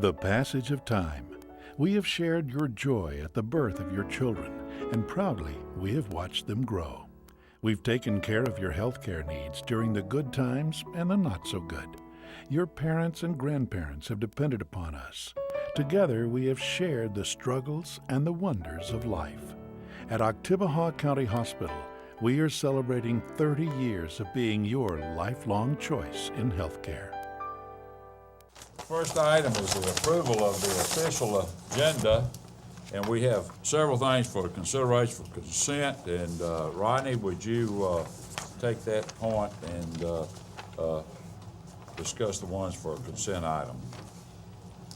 the passage of time, we have shared your joy at the birth of your children, and proudly we have watched them grow. We've taken care of your healthcare needs during the good times and the not so good. Your parents and grandparents have depended upon us. Together we have shared the struggles and the wonders of life. At Oktibbeha County Hospital, we are celebrating 30 years of being your lifelong choice in healthcare. First item is the approval of the official agenda, and we have several things for consideration for consent. And Rodney, would you take that point and discuss the ones for a consent item?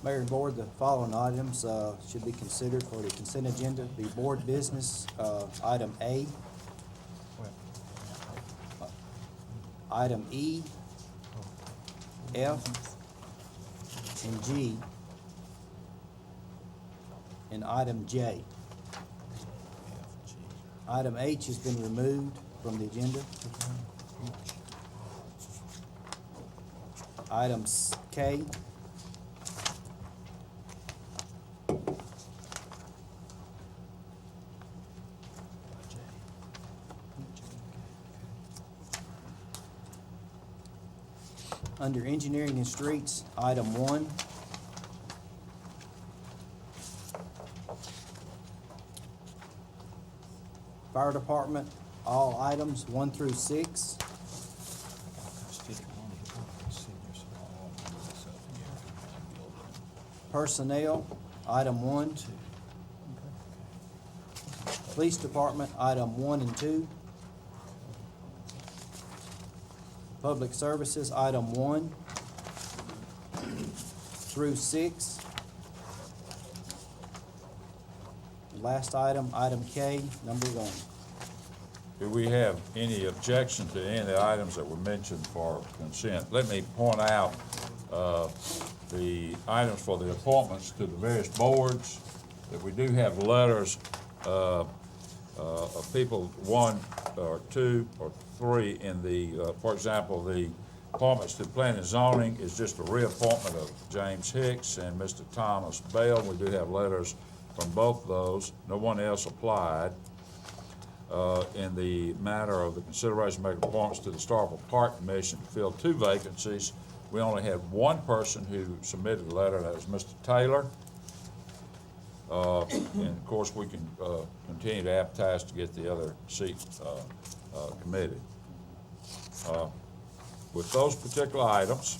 Mayor and Board, the following items should be considered for the consent agenda. The board business, item A, item E, F, and G, and item J. Item H has been removed from the agenda. Items K, under engineering and streets, item 1. Fire department, all items 1 through 6. Personnel, item 1. Police department, item 1 and 2. Public services, item 1 through 6. Last item, item K, number 1. Do we have any objection to any of the items that were mentioned for consent? Let me point out the items for the appointments to the various boards, that we do have letters of people, 1 or 2 or 3 in the, for example, the appointments to planning and zoning is just a reappointment of James Hicks and Mr. Thomas Bell. We do have letters from both of those. No one else applied. In the matter of the consideration of making appointments to the Starkville Park Commission to fill 2 vacancies, we only had 1 person who submitted a letter, and that was Mr. Taylor. And of course, we can continue to advertise to get the other seats committed. With those particular items,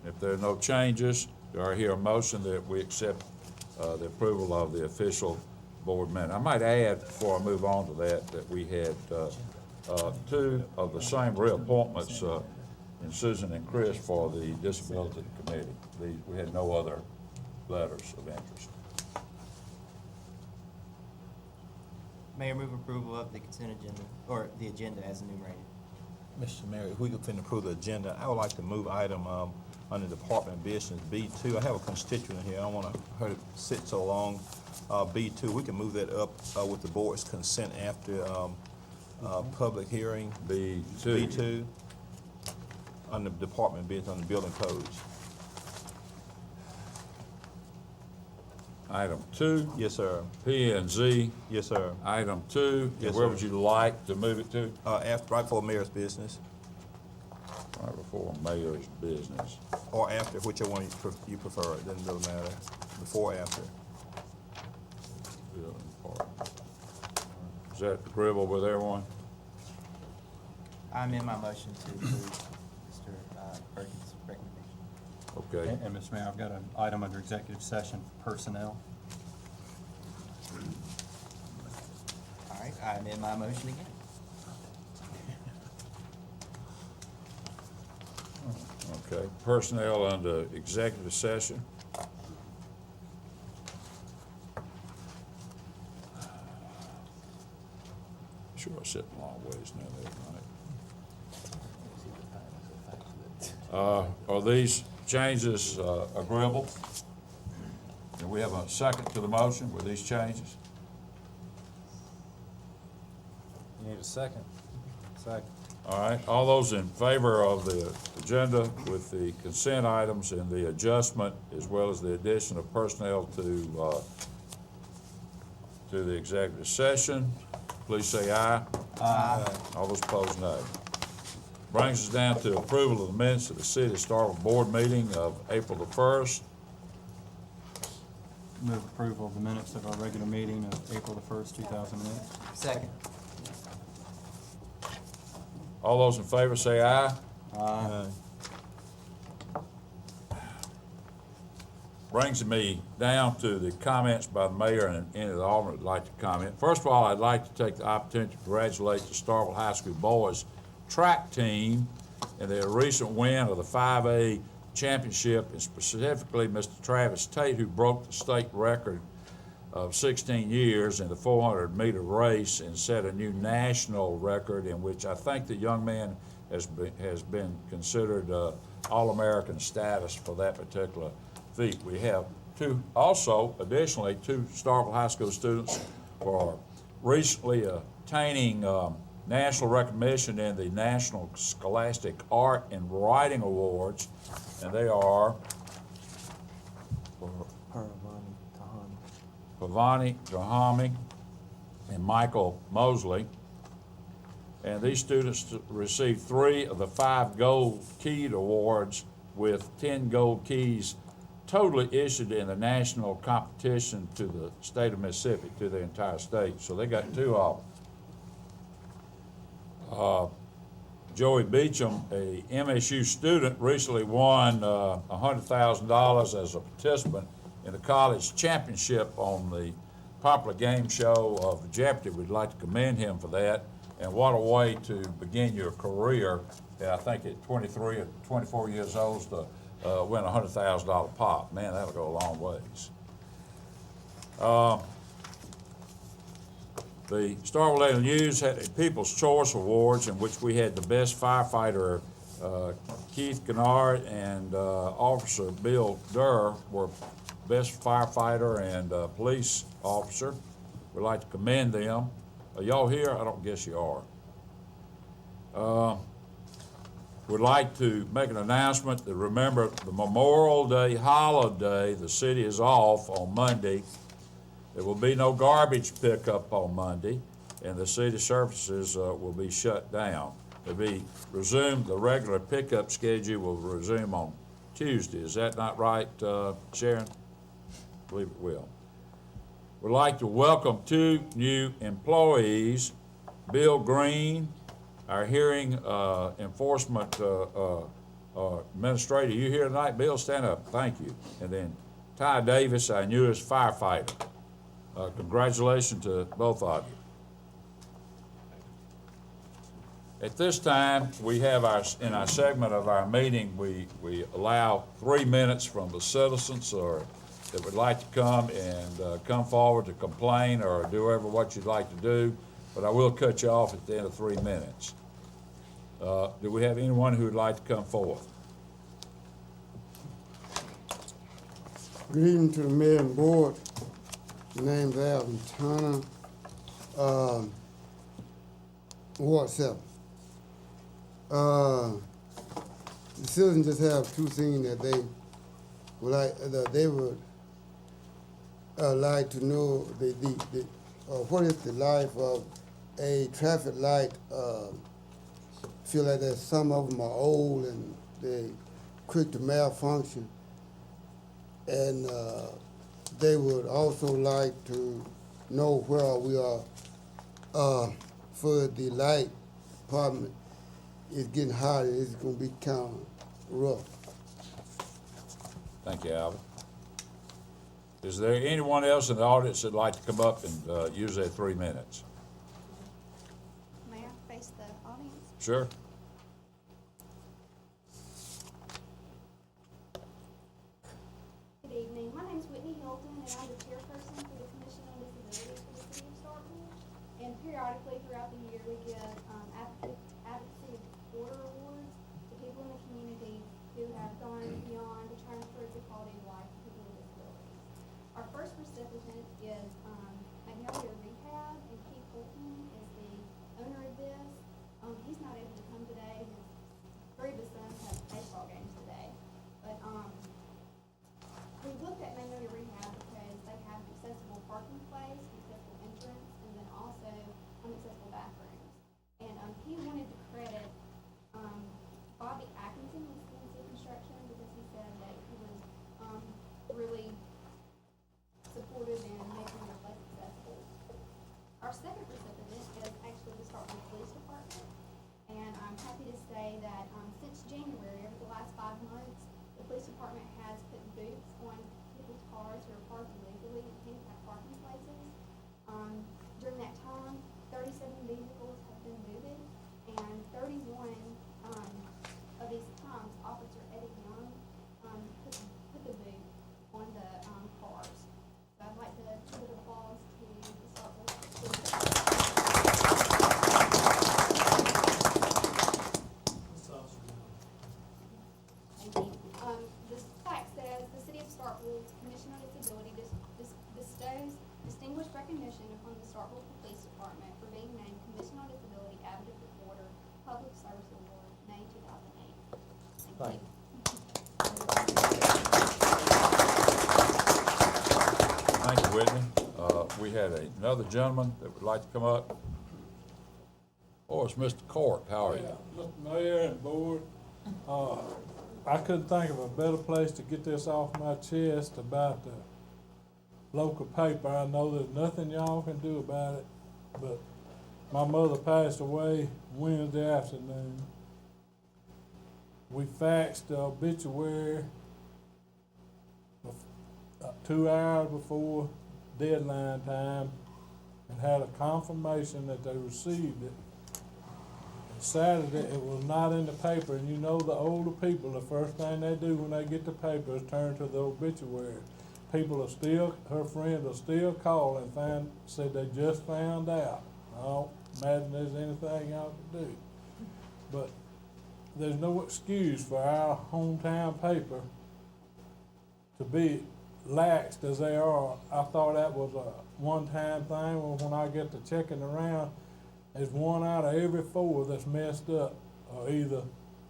if there are no changes, do I hear a motion that we accept the approval of the official board minute? I might add, before I move on to that, that we had 2 of the same reappointments in Susan and Chris for the Disability Committee. We had no other letters of interest. Mayor, move approval of the consent agenda, or the agenda as enumerated. Mr. Mayor, if we could approve the agenda, I would like to move item under Department Business B2. I have a constituent here. I don't want her to sit so long. B2, we can move that up with the board's consent after public hearing. B2 under Department Business, on the building codes. Item 2. Yes, sir. P and Z. Yes, sir. Item 2. Yes, where sir. would you like to move it to? Right before mayor's business, Right before mayor's business. or after, whichever one you prefer. It doesn't really matter. Before or after. Building part. Is that agreeable with everyone? I amend my motion to approve Mr. Perkins' recommendation. Okay. And Mr. Mayor, I've got an item under executive session for personnel. All right, I amend my motion again. Okay. Personnel under executive session. Sure, I sit a long ways now that night. Are these changes agreeable? Do we have a second to the motion with these changes? You need a second. Second. All right, all those in favor of the agenda with the consent items and the adjustment, as well as the addition of personnel to the executive session, please say aye. Aye. All those opposed, no. Brings us down to approval of the minutes of the City of Starkville Board meeting of April the 1st. Move approval of the minutes of our regular meeting of April the 1st, 2008. Second. All those in favor say aye. Aye. Brings me down to the comments by the mayor and any of the aldermen would like to comment. First of all, I'd like to take the opportunity to congratulate the Starkville High School boys track team in their recent win of the 5A championship, and specifically Mr. Travis Tate, who broke the state record of 16 years in the 400-meter race and set a new national record, in which I think the young man has been considered All-American status for that particular feat. We have additionally two Starkville High School students for recently attaining national recognition in the National Scholastic Art and Writing Awards, and they are Pavani Tahami and Michael Mosley. And these students received 3 of the 5 gold keyed awards, with 10 gold keys totally issued in the national competition to the state of Mississippi, to the entire state. So they got 2 of them. Joey Beecham, a MSU student, recently won $100,000 as a participant in the college championship on the popular game show of Jeopardy. We'd like to commend him for that. And what a way to begin your career, I think at 23 or 24 years old, to win a $100,000 pop. Man, that'll go a long ways. The Starkville Daily News had a People's Choice Awards, in which we had the best firefighter, Keith Kennard, and Officer Bill Durr were best firefighter and police officer. We'd like to commend them. Are y'all here? I don't guess you are. Would like to make an announcement that, remember, the Memorial Day holiday, the city is off on Monday. There will be no garbage pickup on Monday, and the city services will be shut down. The regular pickup schedule will resume on Tuesday. Is that not right, Sharon? I believe it will. We'd like to welcome 2 new employees, Bill Green, our hearing enforcement administrator. You here tonight, Bill? Stand up. Thank you. And then Ty Davis, our newest firefighter. Congratulations to both of you. At this time, we have in our segment of our meeting, we allow 3 minutes from the citizens that would like to come forward to complain or do what you'd like to do, but I will cut you off at the end of 3 minutes. Do we have anyone who would like to come forth? Good evening to the mayor and board. My name's Alvin Turner, Ward 7. The citizens just have 2 things that they would like to know. What is the life of a traffic light? Feel like that some of them are old and they quick to malfunction, and they would also like to know where we are for the light department. It's getting hotter. It's going to be kind of rough. Thank you, Alvin. Is there anyone else in the audience that'd like to come up and use their 3 minutes? May I face the audience? Sure. Good evening. My name is Whitney Hilton, and I'm the chairperson for the Commission on Disabilities for the City of Starkville. And periodically throughout the year, we give advocacy order awards to people in the community who have gone beyond to try and improve the quality of life of people with disabilities. Our first recipient is Magnolia Rehab, and Keith Fulton is the owner of this. He's not able to come to park illegally in handicap parking places. During that time, 37 vehicles have been moved, and 31 of these times, Officer Eddie Young put the boot on the cars. So I'd like to give an applause to the Starkville. Thank you. This plaque says, "The City of Starkville Commission on Disability bestows distinguished recognition upon the Starkville Police Department for being named Commission on Disability Advocate Reporter Public Service Award, May 2008." Thank you. Thank you, Whitney. We had another gentleman that would like to come up. Oh, it's Mr. Court. How are you? Mr. Mayor and Board, I couldn't think of a better place to get this off my chest about the local paper. I know there's nothing y'all can do about it, but my mother passed away Wednesday afternoon. We faxed the obituary 2 hours before deadline time and had a confirmation that they received it. Saturday, it was not in the paper, and you know the older people, the first thing they do when they get the paper is turn to the obituary. People are still, her friends are still calling, said they just found out. I don't imagine there's anything y'all can do. But there's no excuse for our hometown paper to be laxed as they are. I thought that was a one-time thing. Well, when I get to checking around, there's 1 out of every 4 that's messed up or either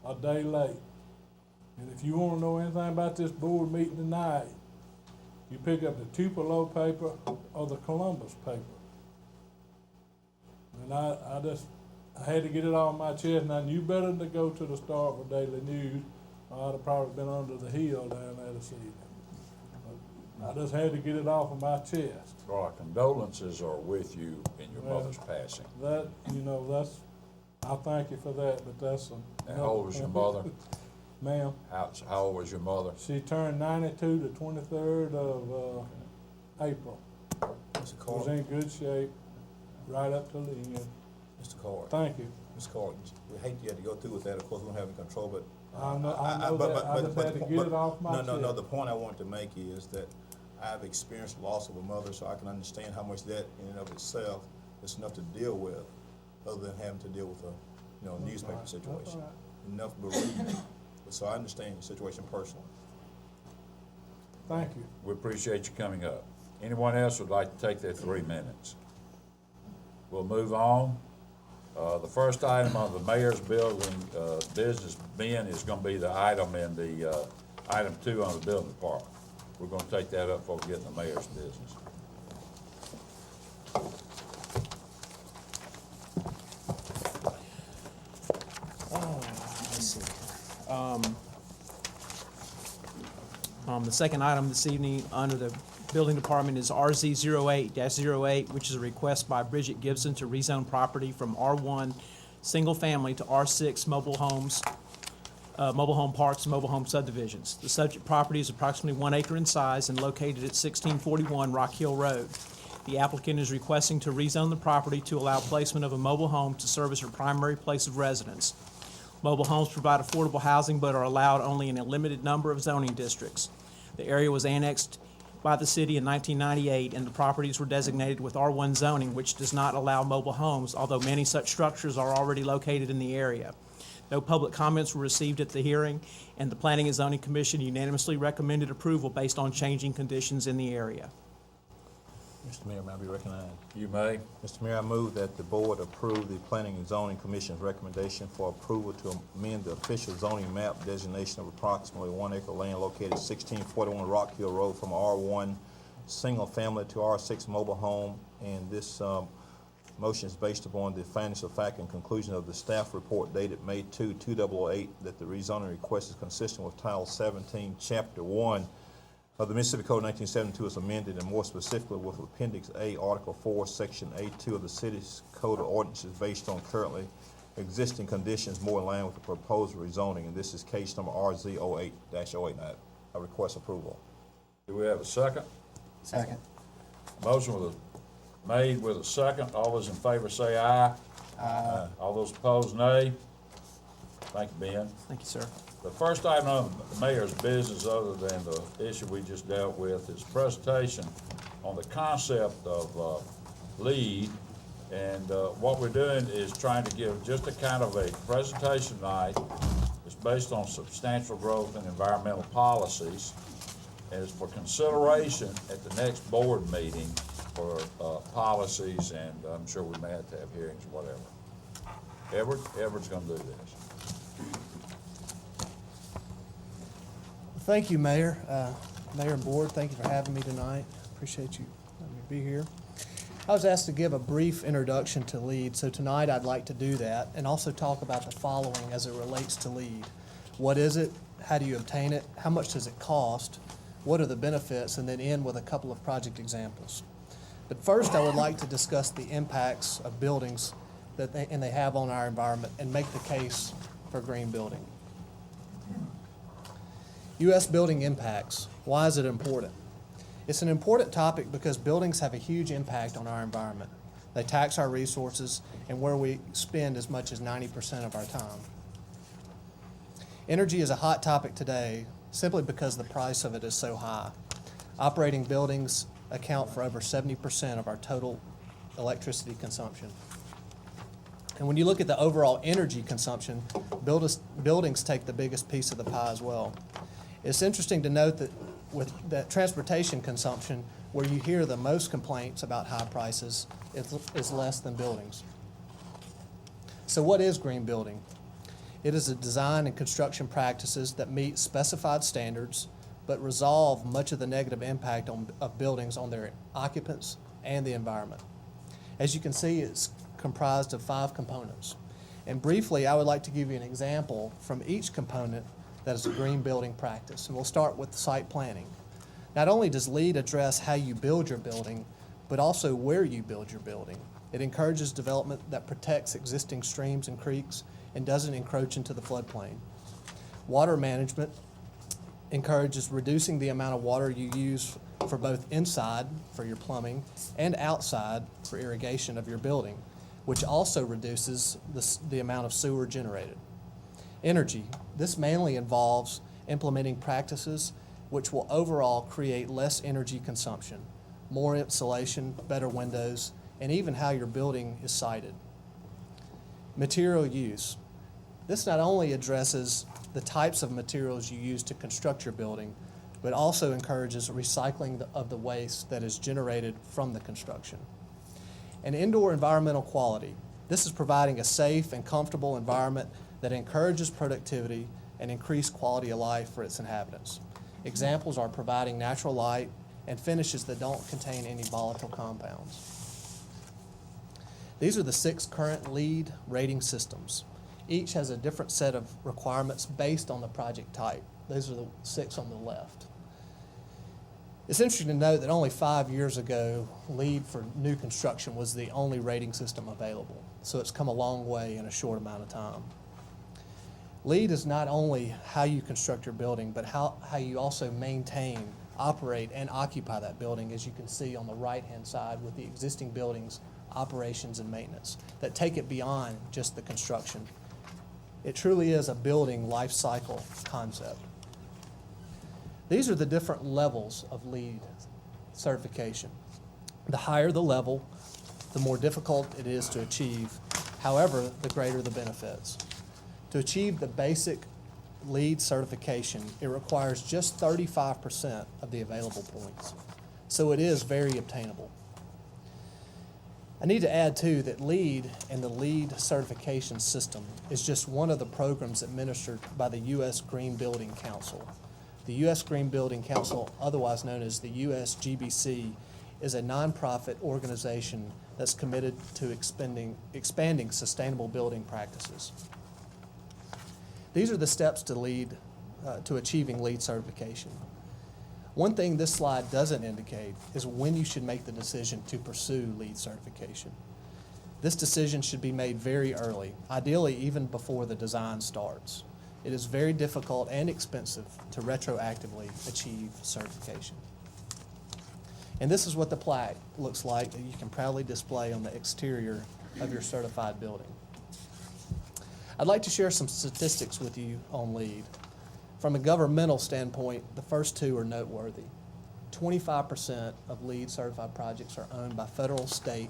a day late. And if you want to know anything about this board meeting tonight, you pick up the Tupelo paper or the Columbus paper. And I had to get it off my chest, and I knew better than to go to the Starkville Daily News, or I'd have probably been under the hill down there this evening. But I just had to get it off of my chest. Well, our condolences are with you in your Well, mother's passing. That, that's, I thank you for that, but that's a. And how old was your mother? Ma'am, How old was your mother? she turned 92 the 23rd of April. Mr. Was Court, in good shape right up till the end. Mr. Court, Thank you. Mr. Court, we hate you had to go through with that, of course, we don't have any control, but. I know that. I just had to get it off my No, chest. the point I wanted to make is that I've experienced the loss of a mother, so I can understand how much that in and of itself is enough to deal with, other than having to deal with a, newspaper That's situation. all right. Enough bereavement, so I understand your situation personally. Thank you. We appreciate you coming up. Anyone else would like to take their 3 minutes? We'll move on. The first item on the mayor's building, business bin is gonna be the item in the, item 2 on the building department. We're gonna take that up before we get in the mayor's business. Let's see. The second item this evening under the building department is RZ 08-08, which is a request by Bridget Gibson to rezone property from R1 single family to R6 mobile homes, mobile home parks, and mobile home subdivisions. The subject property is approximately 1 acre in size and located at 1641 Rock Hill Road. The applicant is requesting to rezone the property to allow placement of a mobile home to serve as her primary place of residence. Mobile homes provide affordable housing but are allowed only in a limited number of zoning districts. The area was annexed by the city in 1998, and the properties were designated with R1 zoning, which does not allow mobile homes, although many such structures are already located in the area. No public comments were received at the hearing, and the Planning and Zoning Commission unanimously recommended approval based on changing conditions in the area. Mr. Mayor, may I be recognized? You may. Mr. Mayor, I move that the board approve the Planning and Zoning Commission's recommendation for approval to amend the official zoning map designation of approximately 1 acre land located at 1641 Rock Hill Road from R1 single family to R6 mobile home. And this motion is based upon the findings of fact and conclusion of the staff report dated May 2, 2008, that the rezoning request is consistent with Title 17, Chapter 1 of the Mississippi Code 1972 is amended, and more specifically with Appendix A, Article 4, Section A2 of the city's Code of Ordinances based on currently existing conditions more in line with the proposed rezoning, and this is case number RZ 08-08. I request approval. Do we have a second? Second. Motion made with a second. All those in favor say aye. Aye. All those opposed, nay. Thank you, Ben. Thank you, sir. The first item on the mayor's business, other than the issue we just dealt with, is presentation on the concept of LEED. And what we're doing is trying to give just a kind of a presentation tonight. It's based on substantial growth in environmental policies, and it's for consideration at the next board meeting for policies, and I'm sure we may have to have hearings or whatever. Edward's gonna do this. Thank you, Mayor. Mayor and Board, thank you for having me tonight. Appreciate you letting me be here. I was asked to give a brief introduction to LEED, so tonight I'd like to do that and also talk about the following as it relates to LEED. What is it? How do you obtain it? How much does it cost? What are the benefits? And then end with a couple of project examples. But first, I would like to discuss the impacts of buildings that they have on our environment and make the case for green building. U.S. building impacts. Why is it important? It's an important topic because buildings have a huge impact on our environment. They tax our resources and where we spend as much as 90% of our time. Energy is a hot topic today simply because the price of it is so high. Operating buildings account for over 70% of our total electricity consumption. And when you look at the overall energy consumption, buildings take the biggest piece of the pie as well. It's interesting to note that with that transportation consumption, where you hear the most complaints about high prices, is less than buildings. So what is green building? It is a design and construction practices that meet specified standards, but resolve much of the negative impact of buildings on their occupants and the environment. As you can see, it's comprised of 5 components. And briefly, I would like to give you an example from each component that is a green building practice. And we'll start with site planning. Not only does LEED address how you build your building, but also where you build your building. It encourages development that protects existing streams and creeks and doesn't encroach into the floodplain. Water management encourages reducing the amount of water you use for both inside, for your plumbing, and outside for irrigation of your building, which also reduces the amount of sewer generated. Energy. This mainly involves implementing practices which will overall create less energy consumption, more insulation, better windows, and even how your building is sited. Material use. This not only addresses the types of materials you use to construct your building, but also encourages recycling of the waste that is generated from the construction. And indoor environmental quality. This is providing a safe and comfortable environment that encourages productivity and increased quality of life for its inhabitants. Examples are providing natural light and finishes that don't contain any volatile compounds. These are the 6 current LEED rating systems. Each has a different set of requirements based on the project type. Those are the 6 on the left. It's interesting to note that only 5 years ago, LEED for new construction was the only rating system available. So it's come a long way in a short amount of time. LEED is not only how you construct your building, but how you also maintain, operate, and occupy that building, as you can see on the right-hand side with the existing buildings, operations, and maintenance that take it beyond just the construction. It truly is a building life cycle concept. These are the different levels of LEED certification. The higher the level, the more difficult it is to achieve. However, the greater the benefits. To achieve the basic LEED certification, it requires just 35% of the available points. So it is very obtainable. I need to add too that LEED and the LEED certification system is just one of the programs administered by the U.S. Green Building Council. The U.S. Green Building Council, otherwise known as the USGBC, is a nonprofit organization that's committed to expanding sustainable building practices. These are the steps to achieving LEED certification. One thing this slide doesn't indicate is when you should make the decision to pursue LEED certification. This decision should be made very early, ideally even before the design starts. It is very difficult and expensive to retroactively achieve certification. And this is what the plaque looks like that you can proudly display on the exterior of your certified building. I'd like to share some statistics with you on LEED. From a governmental standpoint, the first two are noteworthy. 25% of LEED certified projects are owned by federal, state,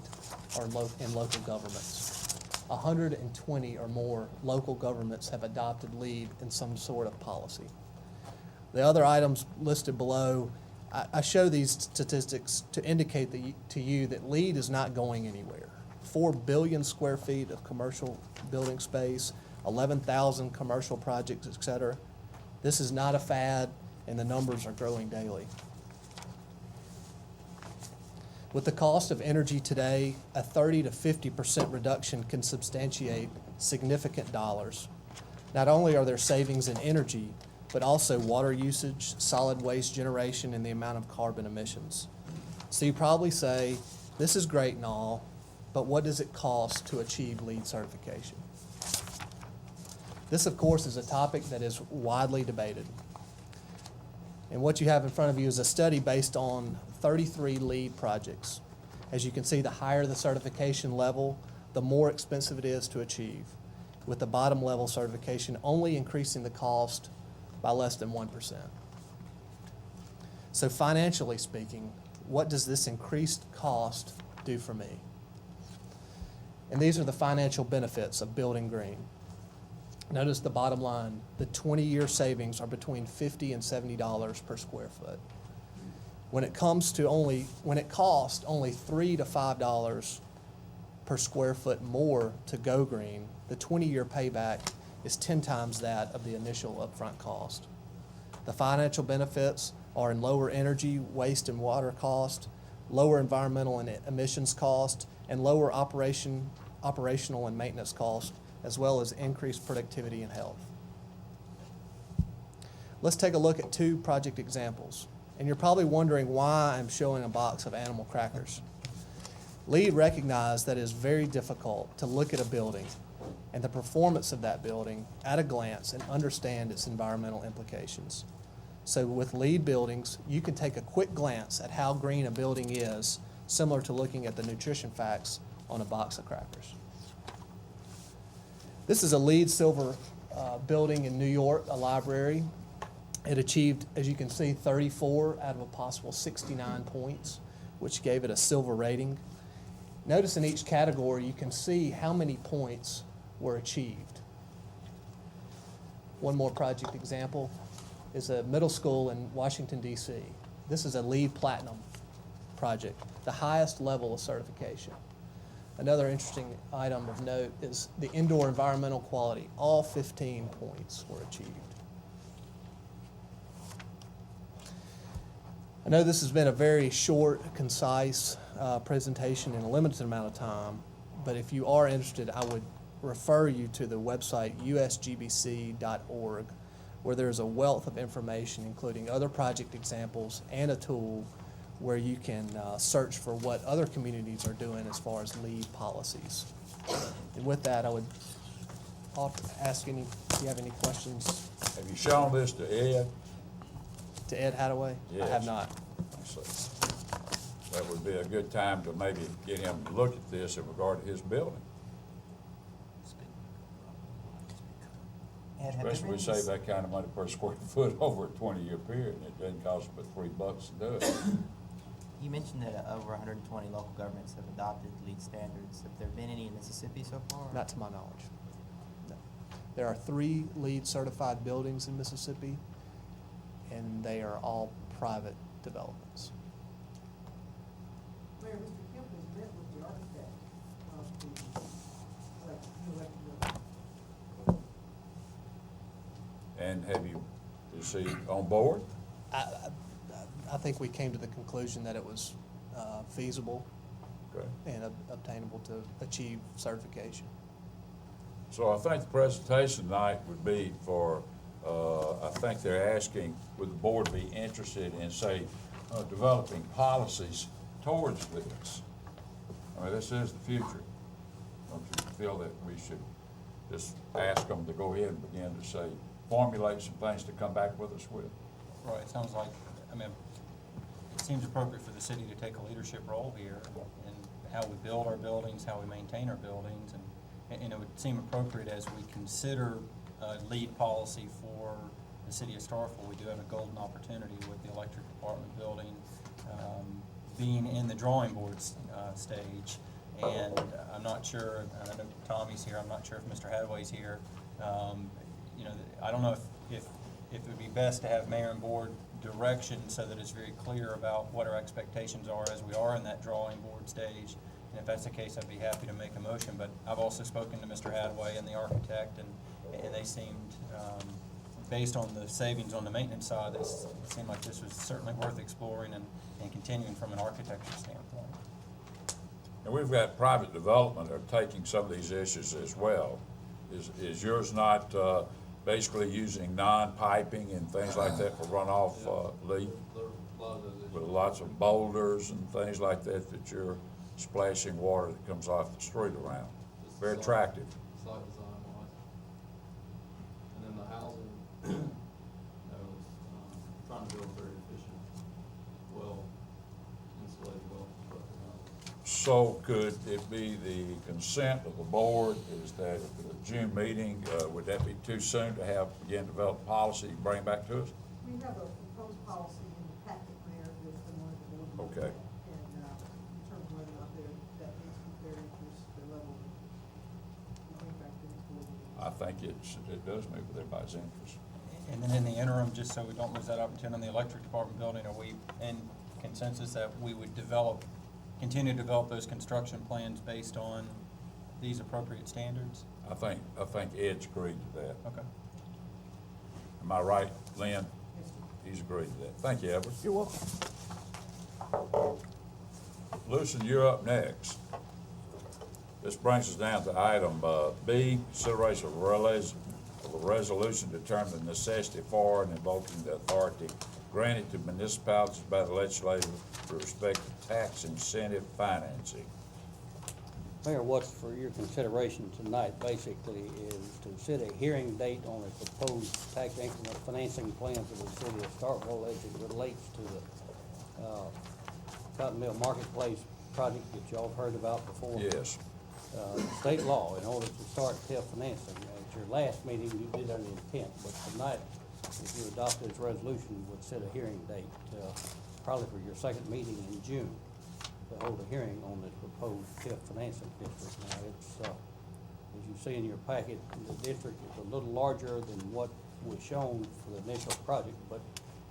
or local governments. 120 or more local governments have adopted LEED in some sort of policy. The other items listed below, I show these statistics to indicate to you that LEED is not going anywhere. 4 billion square feet of commercial building space, 11,000 commercial projects, et cetera. This is not a fad, and the numbers are growing daily. With the cost of energy today, a 30 to 50% reduction can substantiate significant dollars. Not only are there savings in energy, but also water usage, solid waste generation, and the amount of carbon emissions. So you probably say, this is great and all, but what does it cost to achieve LEED certification? This, of course, is a topic that is widely debated. And what you have in front of you is a study based on 33 LEED projects. As you can see, the higher the certification level, the more expensive it is to achieve, with the bottom level certification only increasing the cost by less than 1%. So financially speaking, what does this increased cost do for me? And these are the financial benefits of building green. Notice the bottom line, the 20-year savings are between $50 and $70 per square foot. When it costs only $3 to $5 per square foot more to go green, the 20-year payback is 10 times that of the initial upfront cost. The financial benefits are in lower energy, waste, and water cost, lower environmental and emissions cost, and lower operational and maintenance cost, as well as increased productivity and health. Let's take a look at two project examples. And you're probably wondering why I'm showing a box of animal crackers. LEED recognized that it is very difficult to look at a building and the performance of that building at a glance and understand its environmental implications. So with LEED buildings, you can take a quick glance at how green a building is, similar to looking at the nutrition facts on a box of crackers. This is a LEED silver building in New York, a library. It achieved, as you can see, 34 out of a possible 69 points, which gave it a silver rating. Notice in each category, you can see how many points were achieved. One more project example is a middle school in Washington, D.C. This is a LEED Platinum project, the highest level of certification. Another interesting item of note is the indoor environmental quality. All 15 points were achieved. I know this has been a very short, concise presentation in a limited amount of time, but if you are interested, I would refer you to the website usgbc.org, where there's a wealth of information, including other project examples and a tool where you can search for what other communities are doing as far as LEED policies. And with that, I would ask if you have any questions. Have you shown this to Ed? To Ed Hadaway? Yes. I have not. So that would be a good time to maybe get him to look at this in regard to his building. Ed, have there Especially we been save that kind of money per square foot over a 20-year period, and it doesn't cost but $3 to do it. You mentioned that over 120 local governments have adopted LEED standards. Have there been any in Mississippi so far? Not to my knowledge. No. There are 3 LEED certified buildings in Mississippi, and they are all private developments. Mayor, Mr. Kemp has met with the architect of the electric building. And is he on board? I think we came to the conclusion that it was feasible Okay. and obtainable to achieve certification. So I think the presentation tonight would be for, I think they're asking, would the board be interested in, say, developing policies towards this? I mean, this is the future. Don't you feel that we should just ask them to go ahead and begin to say, formulate some things to come back with us with? Right, it sounds like, I mean, seems appropriate for the city to take a leadership role here in how we build our buildings, how we maintain our buildings, and it would seem appropriate as we consider lead policy for the city of Starkville. We do have a golden opportunity with the electric department building being in the drawing board stage. And I'm not sure, and I know Tommy's here, I'm not sure if Mr. Hadaway's here. You know, I don't know if it would be best to have mayor and board direction so that it's very clear about what our expectations are as we are in that drawing board stage. And if that's the case, I'd be happy to make a motion. But I've also spoken to Mr. Hadaway and the architect, and they seemed, based on the savings on the maintenance side, it seemed like this was certainly worth exploring and continuing from an architecture standpoint. And we've got private development that are taking some of these issues as well. Is yours not basically using non-piping and things like that for runoff, Lee? With lots of boulders and things like that that you're splashing water that comes off the street around. Very attractive. Site design wise. And then the housing, you know, is trying to build very efficient, well insulated, well constructed housing. So could it be the consent of the board is that at the June meeting, would that be too soon to have, begin to develop policy, bring back to us? We have a proposed policy in the packet, Mayor, with the one of the board. Okay. And, determine whether or not that needs to be their interest, their level, we bring back to the board. I think it does move with everybody's interest. And then in the interim, just so we don't lose that opportunity on the electric department building, are we in consensus that we would continue to develop those construction plans based on these appropriate standards? I think Ed's agreed to that. Okay. Am I right, Lynn? He's agreed to that. Thank you, Edward. You're welcome. Lucian, you're up next. This brings us down to item B, consideration of a resolution determining the necessity for and invoking the authority granted to municipalities by the legislature with respect to tax incentive financing. Mayor, what's for your consideration tonight basically is to set a hearing date on a proposed tax increment financing plan for the city of Starkville as it relates to the Cotton Mill Marketplace project that y'all have heard about before. Yes. State law, in order to start TIF financing, at your last meeting, you did an intent, but tonight, if you adopt this resolution, you would set a hearing date, probably for your second meeting in June, to hold a hearing on the proposed TIF financing district. Now, it's, as you see in your packet, the district is a little larger than what was shown for the initial project, but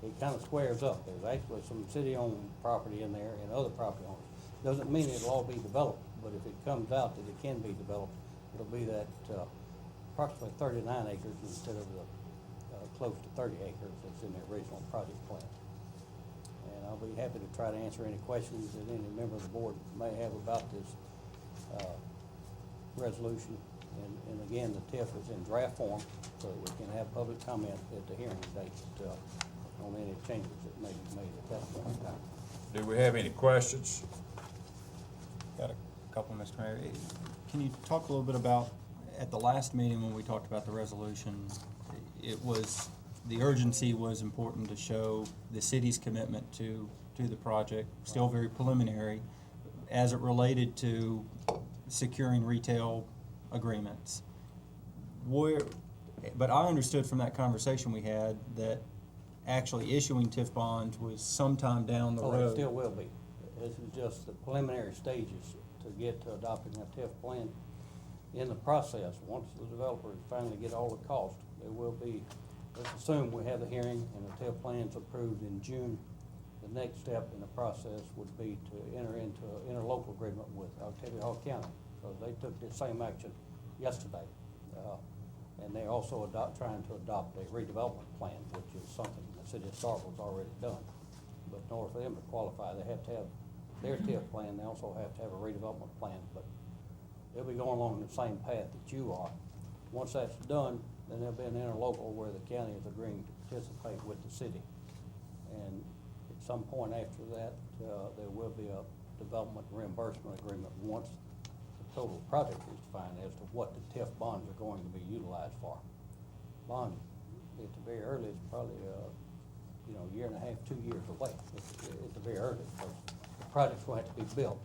it kind of squares up. There's actually some city-owned property in there and other property owners. Doesn't mean it'll all be developed, but if it comes out that it can be developed, it'll be that approximately 39 acres instead of the close to 30 acres that's in the original project plan. And I'll be happy to try to answer any questions that any member of the board may have about this resolution. And again, the TIF is in draft form, so that we can have public comment at the hearing date on any changes that may be made at that point in time. Do we have any questions? Got a couple, Mr. Mayor. Can you talk a little bit about, at the last meeting when we talked about the resolution, the urgency was important to show the city's commitment to the project, still very preliminary, as it related to securing retail agreements. But I understood from that conversation we had that actually issuing TIF bonds was sometime down the road. Oh, it still will be. This is just the preliminary stages to get to adopting a TIF plan. In the process, once the developers finally get all the costs, there will be, let's assume we have the hearing and the TIF plan's approved in June. The next step in the process would be to enter into an interlocal agreement with Alderman County, because they took the same action yesterday. And they're also trying to adopt a redevelopment plan, which is something the city of Starkville's already done. But in order for them to qualify, they have to have their TIF plan, they also have to have a redevelopment plan, but they'll be going along the same path that you are. Once that's done, then there'll be an interlocal where the county is agreeing to participate with the city. And at some point after that, there will be a development reimbursement agreement once the total project is defined as to what the TIF bonds are going to be utilized for. Bond, at the very earliest, probably you know, a year and a half, 2 years away at the very earliest. Because the project's going to have to be built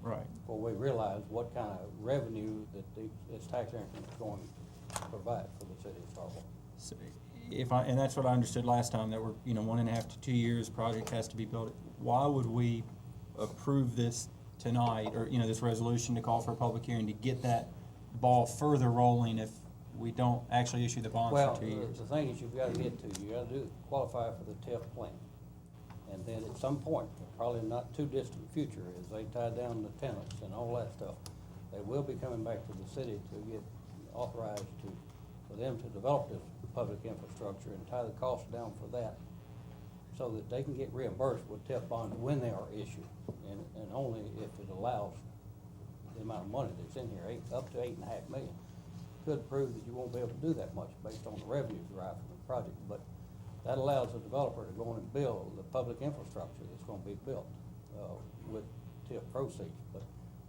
Right. before we realize what kind of revenue that this tax increment is going to provide for the city of Starkville. So and that's what I understood last time, that we're, 1.5 to 2 years, project has to be built. Why would we approve this tonight, or, this resolution to call for a public hearing to get that ball further rolling if we don't actually issue the bonds Well, for 2 years? the thing is, you've got to get to, you got to qualify for the TIF plan. And then at some point, probably not too distant future, as they tie down the tenants and all that stuff, they will be coming back to the city to get authorized for them to develop this public infrastructure and tie the cost down for that, so that they can get reimbursed with TIF bonds when they are issued, and only if it allows the amount of money that's in here, up to $8.5 million. Could prove that you won't be able to do that much based on the revenue derived from the project, but that allows the developer to go in and build the public infrastructure that's gonna be built, with TIF proceeds. But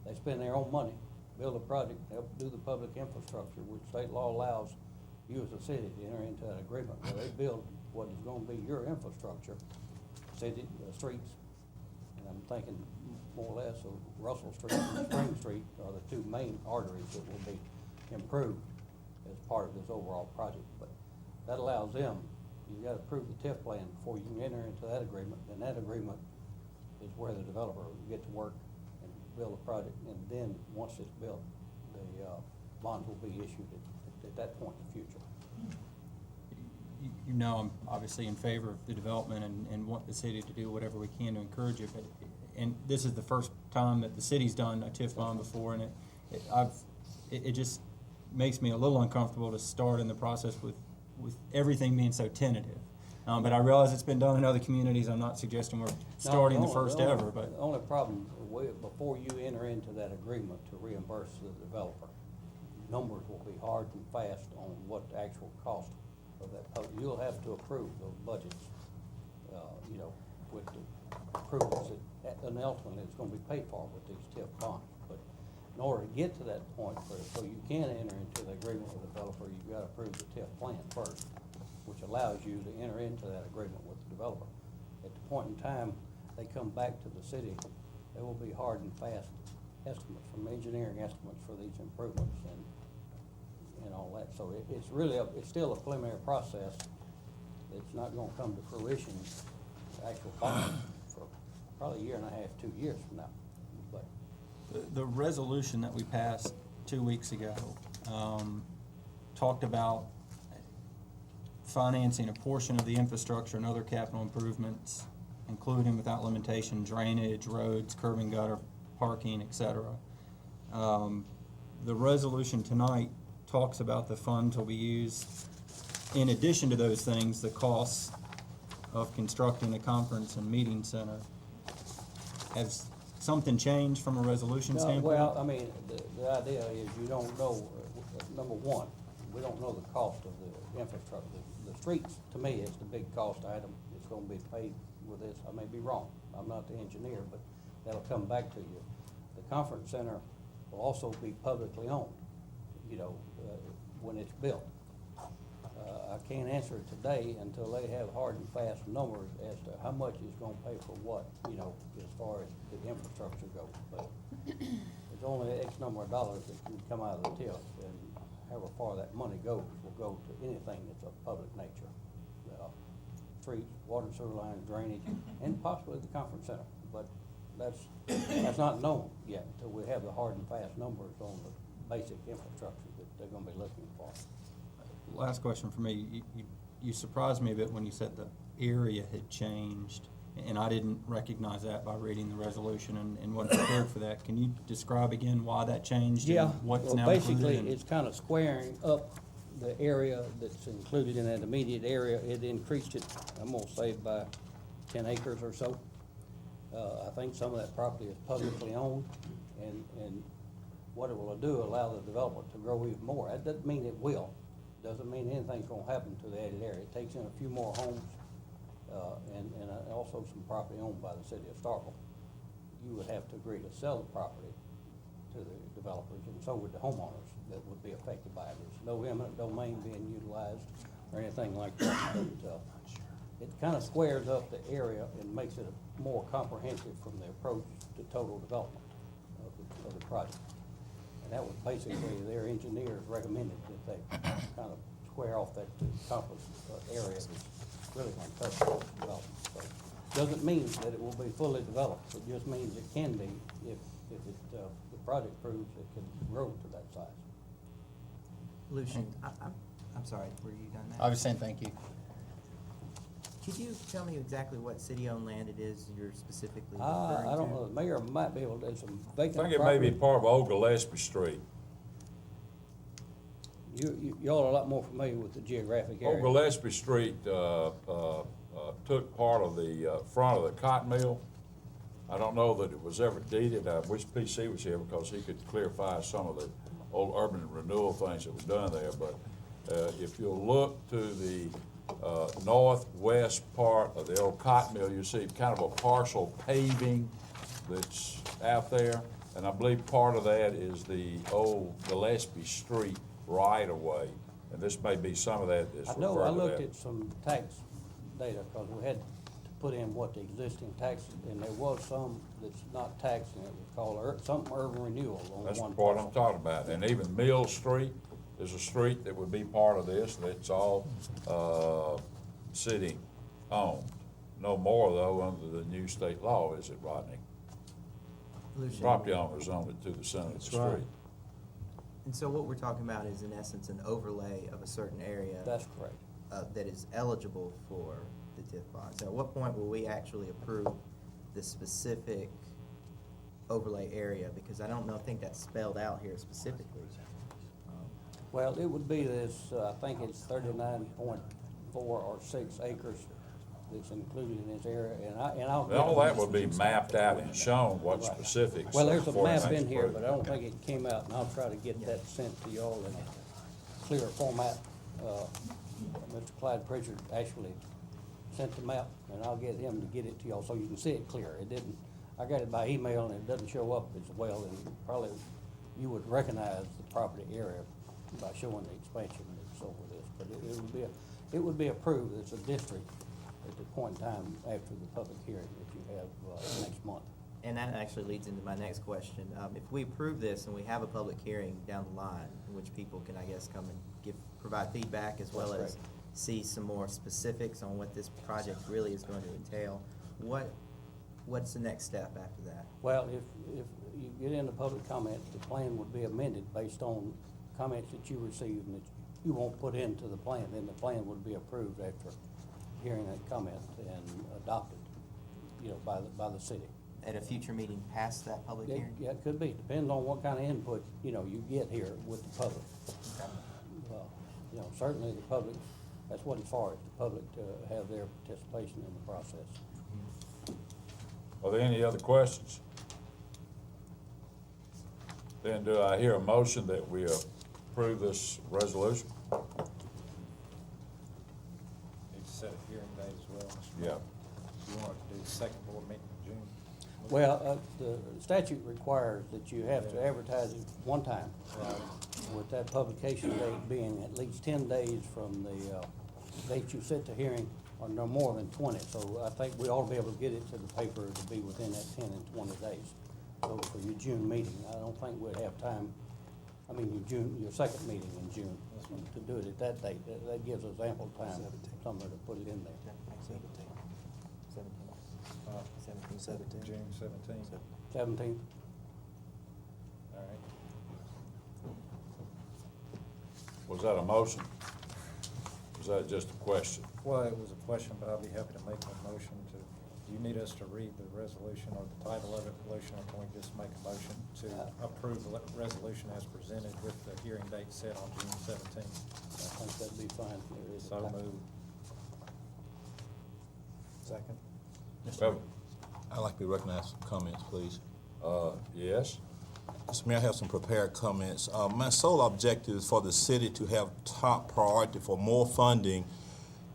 they spend their own money, build a project, help do the public infrastructure, which state law allows you as a city to enter into an agreement where they build what is gonna be your infrastructure, city, streets. And I'm thinking more or less of Russell Street and Spring Street are the two main arteries that will be improved as part of this overall project. But that allows them, you gotta approve the TIF plan before you can enter into that agreement, and that agreement is where the developer will get to work and build a project, and then, once it's built, the bonds will be issued at that point in the future. I'm obviously in favor of the development and want the city to do whatever we can to encourage it, but, and this is the first time that the city's done a TIF bond before, and it just makes me a little uncomfortable to start in the process with everything being so tentative. But I realize it's been done in other communities. I'm not suggesting we're starting the first ever, but. The only problem, before you enter into that agreement to reimburse the developer, numbers will be hard and fast on what the actual cost of that, you'll have to approve those budgets, with the approvals that, and ultimately it's gonna be paid for with these TIF bonds. But in order to get to that point, so you can enter into the agreement with the developer, you've got to approve the TIF plan first, which allows you to enter into that agreement with the developer. At the point in time they come back to the city, there will be hard and fast estimates, from engineering estimates for these improvements and all that. So it's really, it's still a preliminary process. It's not gonna come to fruition, the actual bond, for probably a year and a half, 2 years from now. But The resolution that we passed 2 weeks ago talked about financing a portion of the infrastructure and other capital improvements, including without limitation drainage, roads, curb and gutter, parking, etc. The resolution tonight talks about the funds will be used, in addition to those things, the costs of constructing a conference and meeting center. Has something changed from a resolution standpoint? Well, I mean, the idea is you don't know, number one, we don't know the cost of the infrastructure. The streets, to me, is the big cost item. It's gonna be paid with this. I may be wrong. I'm not the engineer, but that'll come back to you. The conference center will also be publicly owned, when it's built. I can't answer it today until they have hard and fast numbers as to how much is gonna pay for what, as far as the infrastructure goes. But there's only X number of dollars that can come out of the TIF, and however far that money goes will go to anything that's of public nature. Streets, water and sewer lines, drainage, and possibly the conference center. But that's not known yet until we have the hard and fast numbers on the basic infrastructure that they're gonna be looking for. Last question for me. You surprised me a bit when you said the area had changed, and I didn't recognize that by reading the resolution and wasn't prepared for that. Can you describe again why that changed? Yeah, And what's well, now basically, included? it's kind of squaring up the area that's included in that immediate area. It increased it, I'm gonna say, by 10 acres or so. I think some of that property is publicly owned, and what it will do, allow the development to grow even more. That doesn't mean it will. Doesn't mean anything's gonna happen to the added area. It takes in a few more homes, and also some property owned by the city of Starkville. You would have to agree to sell the property to the developers, and so would the homeowners that would be affected by it. There's no eminent domain being utilized or anything like that. But it kind of squares up the area and makes it more comprehensive from the approach to total development of the project. And that was basically, their engineers recommended that they kind of square off that to accomplish area that's really going to touch total development. So, doesn't mean that it will be fully developed, it just means it can be if the project proves it can grow to that size. Lucian, I'm sorry, were you done I now? was saying thank you. Could you tell me exactly what city-owned land it is you're specifically referring to? I don't know, the mayor might be able to, there's some I vacant think it may be property. part of Old Gillespie Street. Y'all are a lot more familiar with the geographic area. Old Gillespie Street, took part of the, front of the cotton mill. I don't know that it was ever deeded. I wish PC was here because he could clarify some of the old urban renewal things that was done there. But, if you'll look to the, northwest part of the old cotton mill, you see kind of a partial paving that's out there. And I believe part of that is the old Gillespie Street right-of-way. And this may be some of that that's I referred know, to I that. looked at some tax data, because we had to put in what the existing taxes, and there was some that's not taxed, and it was called something urban renewal on That's one the part I'm parcel. talking about. And even Mill Street is a street that would be part of this, that's all, city-owned. No more though under the new state law, is it, Rodney? Lucian, Property owners own it to the center of the street. right. and so what we're talking about is in essence an overlay of a certain area That's correct. that is eligible for the TIF bond. So at what point will we actually approve the specific overlay area? Because I don't think that's spelled out here specifically. Well, it would be this, I think it's 39.4 or 6 acres that's included in this area, and I'll. And all that would be mapped out and shown what Right. specifics. Well, there's a before map it's in here, approved. but I don't think it came out, and I'll try to get that sent to y'all in a clearer format. Mr. Clyde Pritchard actually sent the map, and I'll get him to get it to y'all so you can see it clear. It didn't, I got it by email, and it doesn't show up as well, and probably you would recognize the property area by showing the expansion that's over this. But it would be approved as a district at the point in time after the public hearing that you have next month. And that actually leads into my next question. If we approve this and we have a public hearing down the line in which people can, I guess, come and provide feedback as well That's as see some more specifics on what this project really is going to entail, what's the next step after that? Well, if you get into public comment, the plan would be amended based on comments that you receive and that you won't put into the plan, then the plan would be approved after hearing that comment and adopted, by the city. At a future meeting past that public hearing? Yeah, it could be, depends on what kind of input, you get here with the public. Well, certainly the public, that's what it's for, is the public to have their participation in the process. Are there any other questions? Then do I hear a motion that we approve this resolution? Need to set a hearing date as well, Mr. Yeah. Mayor. You want to do the second board meeting in June? Well, the statute requires that you have to advertise it one time, with that publication date being at least 10 days from the date you set the hearing, or no more than 20. So I think we ought to be able to get it to the paper to be within that 10 and 20 days. So for your June meeting, I don't think we'd have time, your second meeting in June, to do it at that date. That gives us ample time somewhere to put it in there. 17. June 17th. 17th? All right. Was that a motion? Was that just a question? Well, it was a question, but I'll be happy to make a motion to, do you need us to read the resolution or the title of it, Lucian, or can we just make a motion to approve the resolution as presented with the hearing date set on June 17th? I think that'd be fine. There is a So time. moved. Second? Well, I'd like to be recognized for comments, please. yes? Mr. Mayor, I have some prepared comments. My sole objective is for the city to have top priority for more funding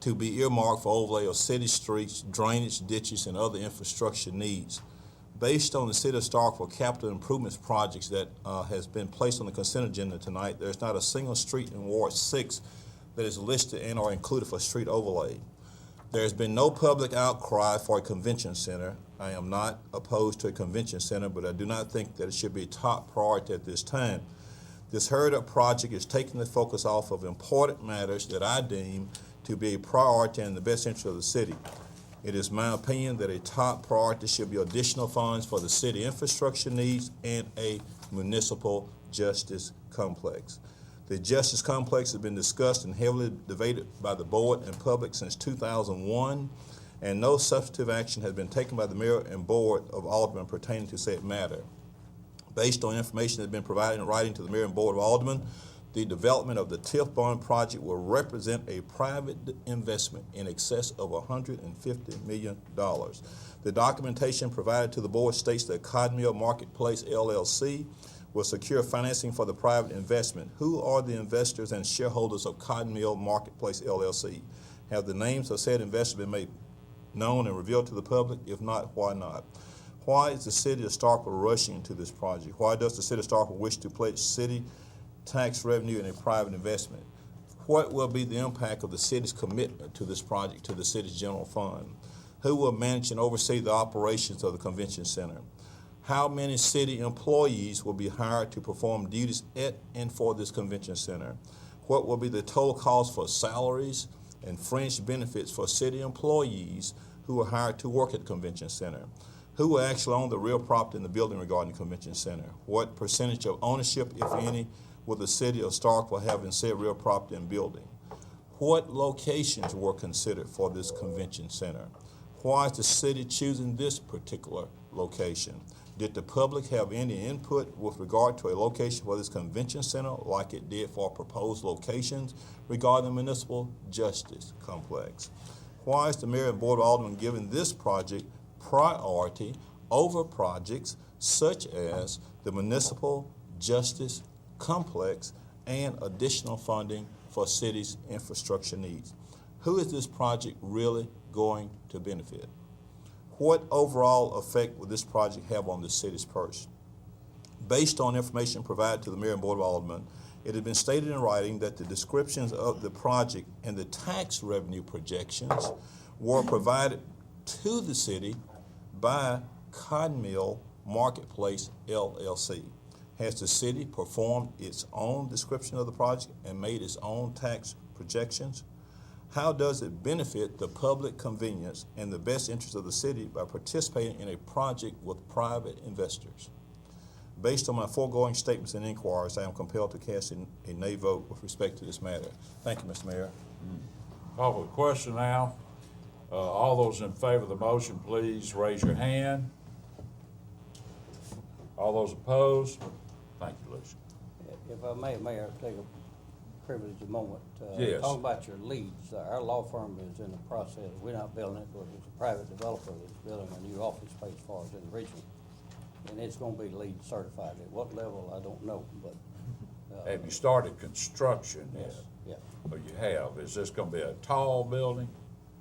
to be earmarked for overlay of city streets, drainage, ditches, and other infrastructure needs. Based on the City of Starkville capital improvements projects that has been placed on the consent agenda tonight, there's not a single street in Ward 6 that is listed and or included for street overlay. There's been no public outcry for a convention center. I am not opposed to a convention center, but I do not think that it should be a top priority at this time. This hurried-up project is taking the focus off of important matters that I deem to be a priority and in the best interest of the city. It is my opinion that a top priority should be additional funds for the city infrastructure needs and a municipal justice complex. The justice complex has been discussed and heavily debated by the board and public since 2001, and no substantive action has been taken by the mayor and board of aldermen pertaining to said matter. Based on information that has been provided in writing to the mayor and board of aldermen, the development of the TIF bond project will represent a private investment in excess of $150 million. The documentation provided to the board states that Codmill Marketplace LLC will secure financing for the private investment. Who are the investors and shareholders of Codmill Marketplace LLC? Have the names of said investors been made known and revealed to the public? If not, why not? Why is the city of Starkville rushing into this project? Why does the city of Starkville wish to pledge city tax revenue in a private investment? What will be the impact of the city's commitment to this project to the city's general fund? Who will manage and oversee the operations of the convention center? How many city employees will be hired to perform duties at and for this convention center? What will be the total cost for salaries and fringe benefits for city employees who are hired to work at the convention center? Who will actually own the real property in the building regarding the convention center? What percentage of ownership, if any, will the city of Starkville have in said real property and building? What locations were considered for this convention center? Why is the city choosing this particular location? Did the public have any input with regard to a location for this convention center like it did for proposed locations regarding the municipal justice complex? Why is the mayor and board of aldermen giving this project priority over projects such as the municipal justice complex and additional funding for city's infrastructure needs? Who is this project really going to benefit? What overall effect will this project have on the city's purse? Based on information provided to the mayor and board of aldermen, it has been stated in writing that the descriptions of the project and the tax revenue projections were provided to the city by Codmill Marketplace LLC. Has the city performed its own description of the project and made its own tax projections? How does it benefit the public convenience and the best interest of the city by participating in a project with private investors? Based on my foregoing statements and inquiries, I am compelled to cast a nay vote with respect to this matter. Thank you, Mr. Mayor. Call for the question now. All those in favor of the motion, please raise your hand. All those opposed? Thank you, Lucia. If I may, Mayor, take a privilege a moment. Yes. Talking about your leads, our law firm is in the process, we're not building it, but it's a private developer that's building a new office space for us in Richmond. And it's gonna be LEED certified. At what level, I don't know, but. Have you started construction yet? Yes, yeah, Oh, you have. Is this gonna be a tall building?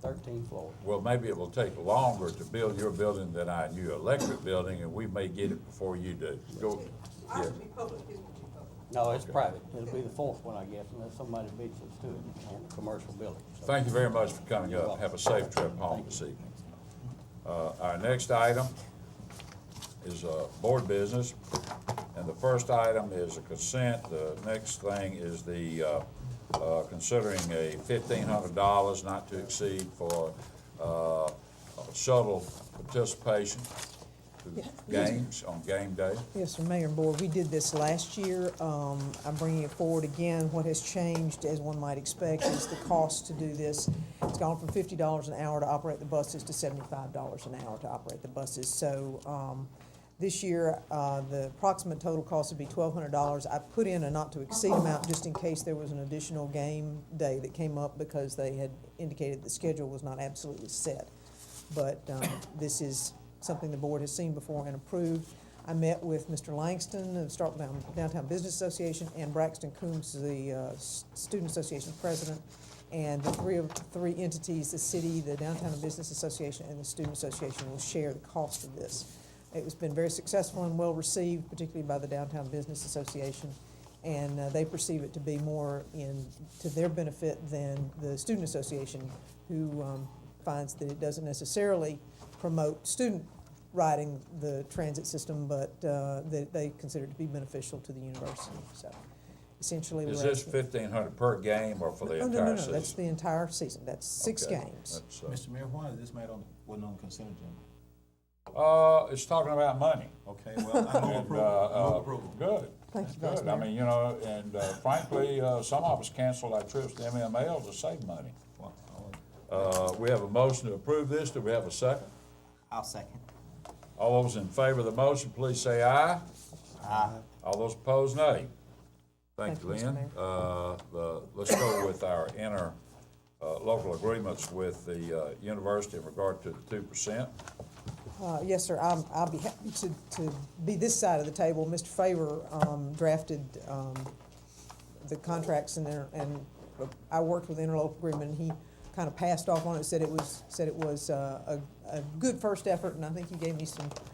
13 floors. Well, maybe it will take longer to build your building than our new electric building, and we may get it before you do. Go, yeah. No, it's private. It'll be the fourth one, I guess, unless somebody beats us to it on a commercial building. So- Thank you very much for coming You're up. welcome. Have a safe trip home this evening. Our next item is board business, and the first item is a consent. The next thing is the considering a $1,500 not to exceed for shuttle participation to games on game day. Yes, sir, Mayor and Board, we did this last year. I'm bringing it forward again. What has changed, as one might expect, is the cost to do this. It's gone from $50 an hour to operate the buses to $75 an hour to operate the buses. So this year, the approximate total cost would be $1,200. I put in a not to exceed amount just in case there was an additional game day that came up because they had indicated the schedule was not absolutely set. But this is something the board has seen before and approved. I met with Mr. Langston of Starkville Downtown Business Association and Braxton Coombs, the Student Association president, and the three entities, the city, the Downtown Business Association, and the Student Association will share the cost of this. It's been very successful and well received, particularly by the Downtown Business Association, and they perceive it to be more to their benefit than the Student Association, who finds that it doesn't necessarily promote student riding the transit system, but that they consider it to be beneficial to the university. So essentially, Is we're this asking- 1,500 per game or for the No, entire no, no, season? no, that's the entire season. That's 6 Okay. games. That's, Mr. Mayor, why is this made on, wasn't on the consent agenda? It's talking about money. Okay, well, I move And, approval. I move approval. Good. Thank you, Good. Vice I Mayor. mean, you know, and frankly, some of us canceled our trips to MML to save money. We have a motion to approve this. Do we have a second? I'll second. All those in favor of the motion, please say aye. Aye. All those opposed, nay. Thank you, Thank you, Lynn. Mr. Let's go with our local agreements with the university in regard to the 2%. Yes, sir. I'll be happy to be this side of the table. Mr. Favor drafted the contracts and I worked with the interlocal agreement, and he kind of passed off on it, said it was a good first effort, and I think he gave me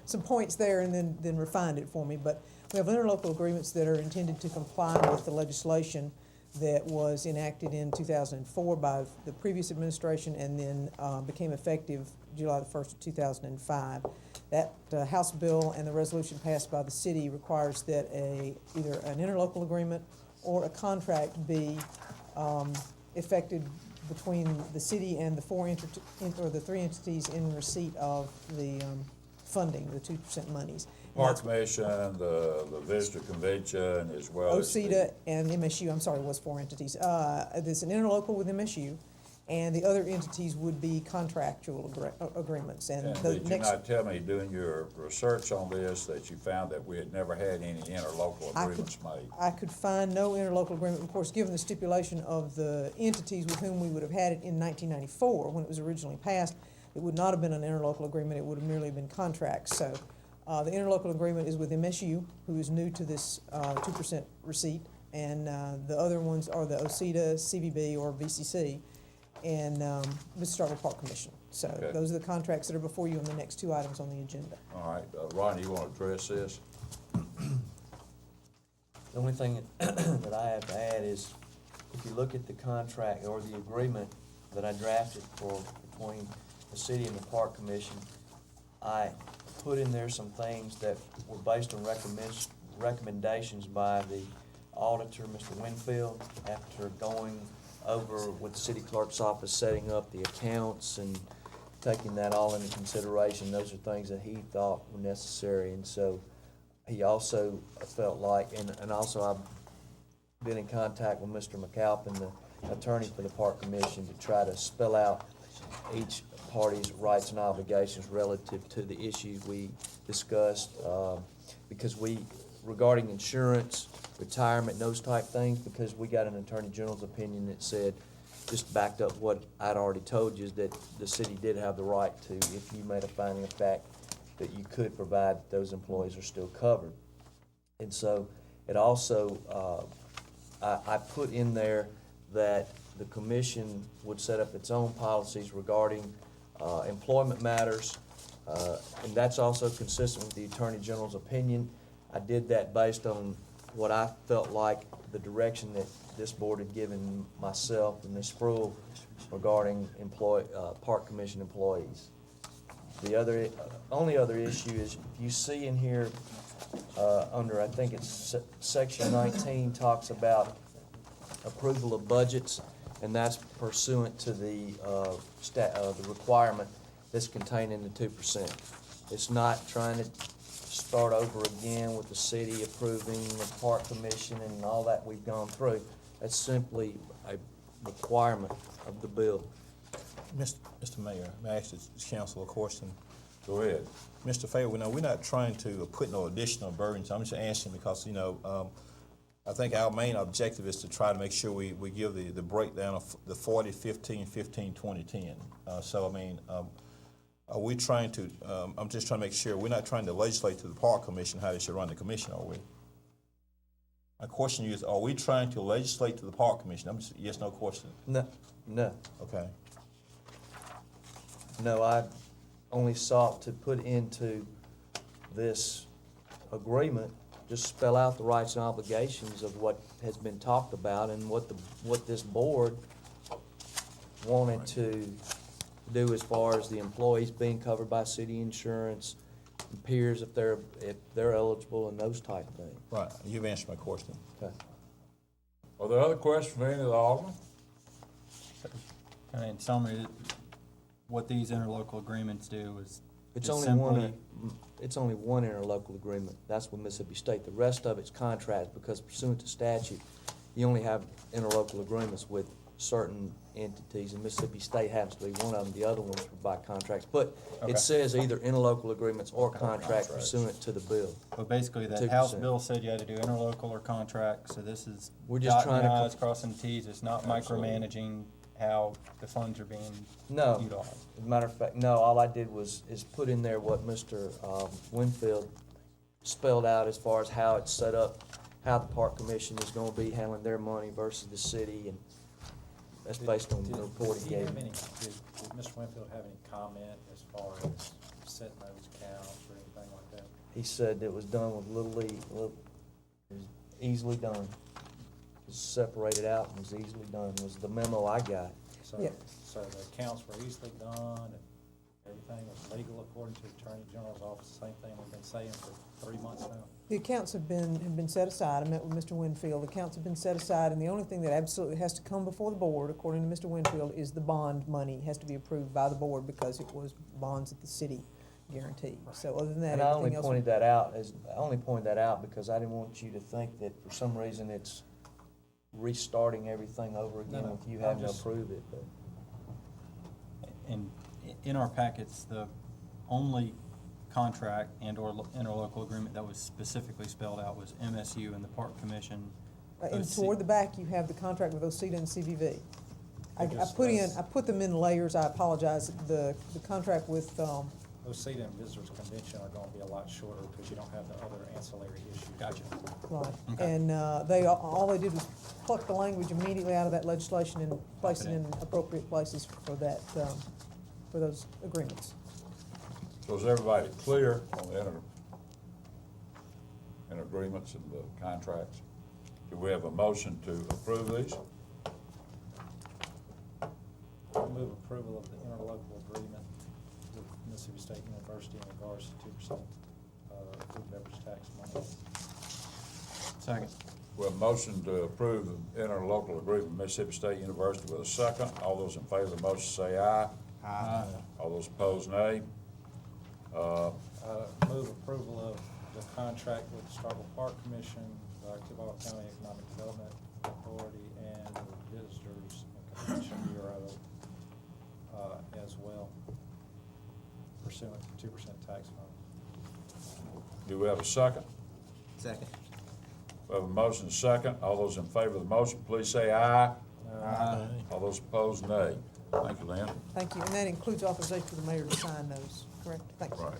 some points there and then refined it for me. But we have interlocal agreements that are intended to comply with the legislation that was enacted in 2004 by the previous administration and then became effective July the 1st of 2005. That House bill and the resolution passed by the city requires that either an interlocal agreement or a contract be effected between the city and the the 3 entities in receipt of the funding, the 2% monies. Park Commission, the Visitor Convention, as well as. OCEDA and MSU, I'm sorry, was 4 entities. There's an interlocal with MSU, and the other entities would be contractual agreements. And the did you next, not tell me, doing your research on this, that you found that we had never had any interlocal agreements made? I could find no interlocal agreement, of course, given the stipulation of the entities with whom we would have had it in 1994, when it was originally passed. It would not have been an interlocal agreement, it would have merely been contracts. So the interlocal agreement is with MSU, who is new to this 2% receipt, and the other ones are the OCEDA, CVB, or VCC, and the Starkville Park Commission. So Okay. those are the contracts that are before you on the next 2 items on the agenda. All right, Ronnie, you want to address this? The only thing that I have to add is, if you look at the contract or the agreement that I drafted between the city and the park commission, I put in there some things that were based on recommendations by the auditor, Mr. Winfield, after going over with the city clerk's office, setting up the accounts and taking that all into consideration. Those are things that he thought were necessary, and so he also felt like, and also I've been in contact with Mr. McAlpin, the attorney for the Park Commission, to try to spell out each party's rights and obligations relative to the issues we discussed, because regarding insurance, retirement, those type things, because we got an Attorney General's opinion that said, just backed up what I'd already told you, is that the city did have the right to, if you made a finding of fact, that you could provide that those employees are still covered. And so it also, I put in there that the commission would set up its own policies regarding employment matters, and that's also consistent with the Attorney General's opinion. I did that based on what I felt like the direction that this board had given myself and Ms. Spruill regarding Park Commission employees. The only other issue is, if you see in here, under, I think it's section 19, talks about approval of budgets, and that's pursuant to the requirement that's contained in the 2%. It's not trying to start over again with the city approving the Park Commission and all that we've gone through. That's simply a requirement of the bill. Mr. Mayor, may I ask the council a question? Go ahead. Mr. Fair, we're not trying to put no additional burdens. I'm just asking because, I think our main objective is to try to make sure we give the breakdown of the 40, 15, 15, 20, 10. Are we trying to, I'm just trying to make sure, we're not trying to legislate to the Park Commission how they should run the commission, are we? My question is, are we trying to legislate to the Park Commission? I'm just, yes, no question. No. Okay. No, I only sought to put into this agreement, just spell out the rights and obligations of what has been talked about and what this board wanted to do as far as the employees being covered by city insurance, peers if they're eligible, and those type of things. Right, you've answered my question. Okay. Are there other questions for any of the aldermen? In summary, what these interlocal agreements do is It's just only one, simply- it's only one interlocal agreement, that's with Mississippi State. The rest of it's contracts, because pursuant to statute, you only have interlocal agreements with certain entities, and Mississippi State happens to be one of them, the other ones are by contracts. But Okay. it says either interlocal agreements or contracts pursuant to the bill. But basically, that 2%. House bill said you had to do interlocal or contract, so this is We're just dotting trying to the i's, crossing the t's. It's not micromanaging how the funds are being No, utilized. as a matter of fact, no, all I did is put in there what Mr. Winfield spelled out as far as how it's set up, how the park commission is gonna be handling their money versus the city, and that's based on the report he gave me. Did Mr. Winfield have any comment as far as setting those counts or anything like that? He said it was done with it was easily done. It was separated out and was easily done, was the memo I got. So, Yeah. so the accounts were easily done and everything was legal according to the Attorney General's office, same thing we've been saying for 3 months now? The accounts have been set aside. I met with Mr. Winfield. The accounts have been set aside, and the only thing that absolutely has to come before the board, according to Mr. Winfield, is the bond money has to be approved by the board because it was bonds that the city guaranteed. So other than that, And I only everything else. pointed that out because I didn't want you to think that for some reason it's restarting everything over again No, with you I'm having to just- approve it, but. And in our packets, the only contract and/or interlocal agreement that was specifically spelled out was MSU and the Park Commission. And OC. toward the back, you have the contract with OCEDA and CVV. I Just put in, let's- I put them in layers, I apologize. The contract with, OCEDA and Visitors Convention are gonna be a lot shorter because you don't have the other ancillary issues. Gotcha. right, Okay. and all they did was pluck the language immediately out of that legislation and place it in appropriate places for that, for those agreements. So is everybody clear on the agreements and the contracts? Do we have a motion to approve these? I'll move approval of the interlocal agreement with Mississippi State University in regards to 2% food and beverage tax money. Second. We have a motion to approve the interlocal agreement with Mississippi State University with a second. All those in favor of the motion say aye. Aye. All those opposed, nay. Move approval of the contract with the Starkville Park Commission, the Octavia County Economic Development Authority, and the Visitors and Convention Bureau as well, pursuant to 2% tax money. Do we have a second? Second. We have a motion second. All those in favor of the motion, please say aye. Aye. All those opposed, nay. Thank you, Lynn. Thank you, and that includes authorization for the mayor to sign those, correct? Thanks. Right.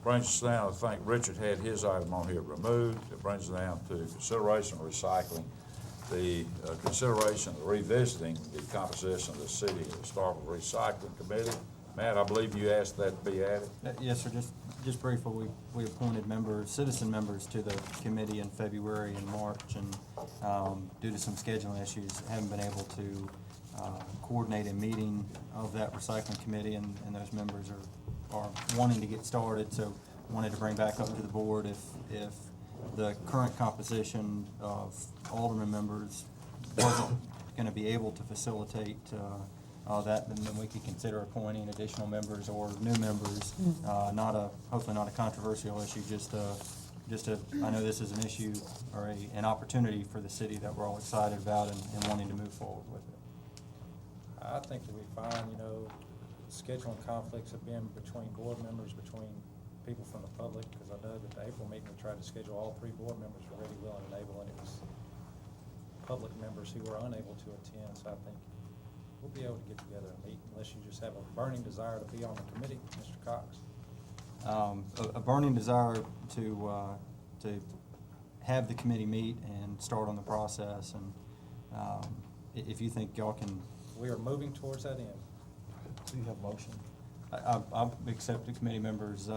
Brings us down, I think Richard had his item on here removed. It brings us down to consideration of recycling. The consideration of revisiting the composition of the city Starkville Recycling Committee. Matt, I believe you asked that to be added. Yes, sir, just briefly, we appointed members, citizen members to the committee in February and March, and due to some scheduling issues, haven't been able to coordinate a meeting of that recycling committee, and those members are wanting to get started, so wanted to bring back up to the board if the current composition of alderman members wasn't gonna be able to facilitate that, then we could consider appointing additional members or new members. Hopefully not a controversial issue, I know this is an issue or an opportunity for the city that we're all excited about and wanting to move forward with it. I think that we find, scheduling conflicts have been between board members, between people from the public, because I know that the April meeting, we tried to schedule all 3 board members were ready, willing, and able, and it was public members who were unable to attend, so I think we'll be able to get together and meet, unless you just have a burning desire to be on the committee, Mr. Cox. A burning desire to have the committee meet and start on the process, and if you think y'all can. We are moving towards that end. Do you have a motion? I'll accept the committee members'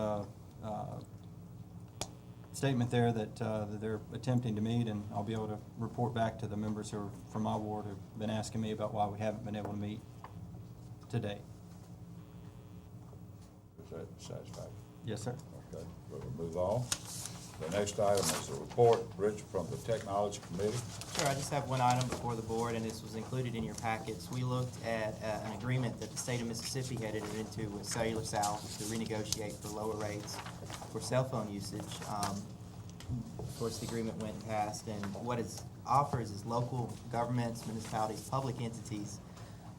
statement there that they're attempting to meet, and I'll be able to report back to the members who are from my ward who've been asking me about why we haven't been able to meet today. Is that satisfactory? Yes, sir. Okay, we'll move on. The next item is a report, Rich, from the Technology Committee. Sure, I just have one item before the board, and this was included in your packets. We looked at an agreement that the state of Mississippi had entered into with Cellular South to renegotiate for lower rates for cell phone usage. Of course, the agreement went and passed, and what it offers is local governments, municipalities, public entities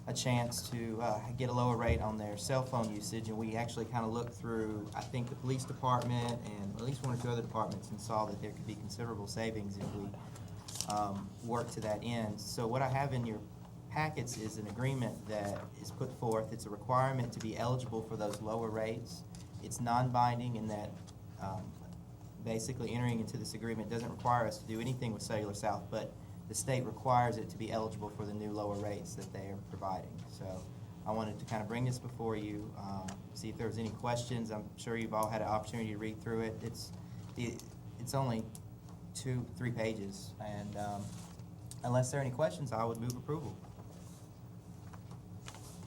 a chance to get a lower rate on their cell phone usage, and we actually kind of looked through, I think, the police department and at least one or two other departments, and saw that there could be considerable savings if we work to that end. So what I have in your packets is an agreement that is put forth. It's a requirement to be eligible for those lower rates. It's non-binding in that basically entering into this agreement doesn't require us to do anything with Cellular South, but the state requires it to be eligible for the new lower rates that they are providing. So I wanted to kind of bring this before you, see if there was any questions. I'm sure you've all had an opportunity to read through it. It's only 2-3 pages, and unless there are any questions, I would move approval.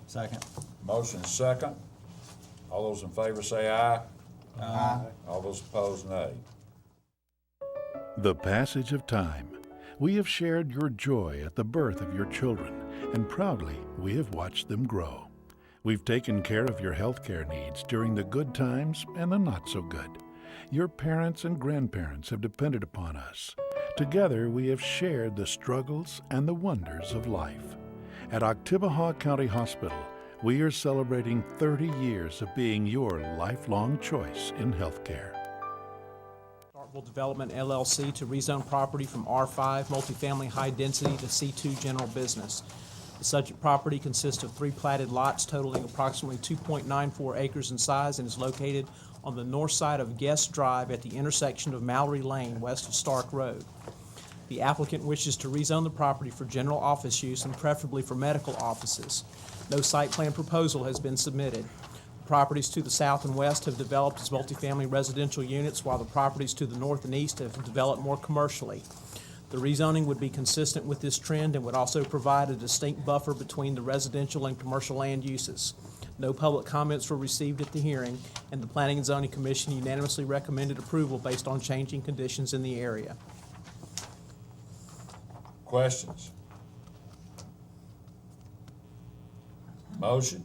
Second. Motion second. All those in favor say aye. Aye. All those opposed, nay. The passage of time. We have shared your joy at the birth of your children, and proudly we have watched them grow. We've taken care of your health care needs during the good times and the not so good. Your parents and grandparents have depended upon us. Together we have shared the struggles and the wonders of life. At Oktibbeha County Hospital, we are celebrating 30 years of being your lifelong choice in health care. Starkville Development LLC to rezone property from R5 multifamily high density to C2 general business. The subject property consists of 3 platted lots totaling approximately 2.94 acres in size and is located on the north side of Guest Drive at the intersection of Mallory Lane west of Stark Road. The applicant wishes to rezone the property for general office use and preferably for medical offices. No site plan proposal has been submitted. The properties to the south and west have developed as multifamily residential units, while the properties to the north and east have developed more commercially. The rezoning would be consistent with this trend and would also provide a distinct buffer between the residential and commercial land uses. No public comments were received at the hearing, and the Planning and Zoning Commission unanimously recommended approval based on changing conditions in the area. Questions? Motion?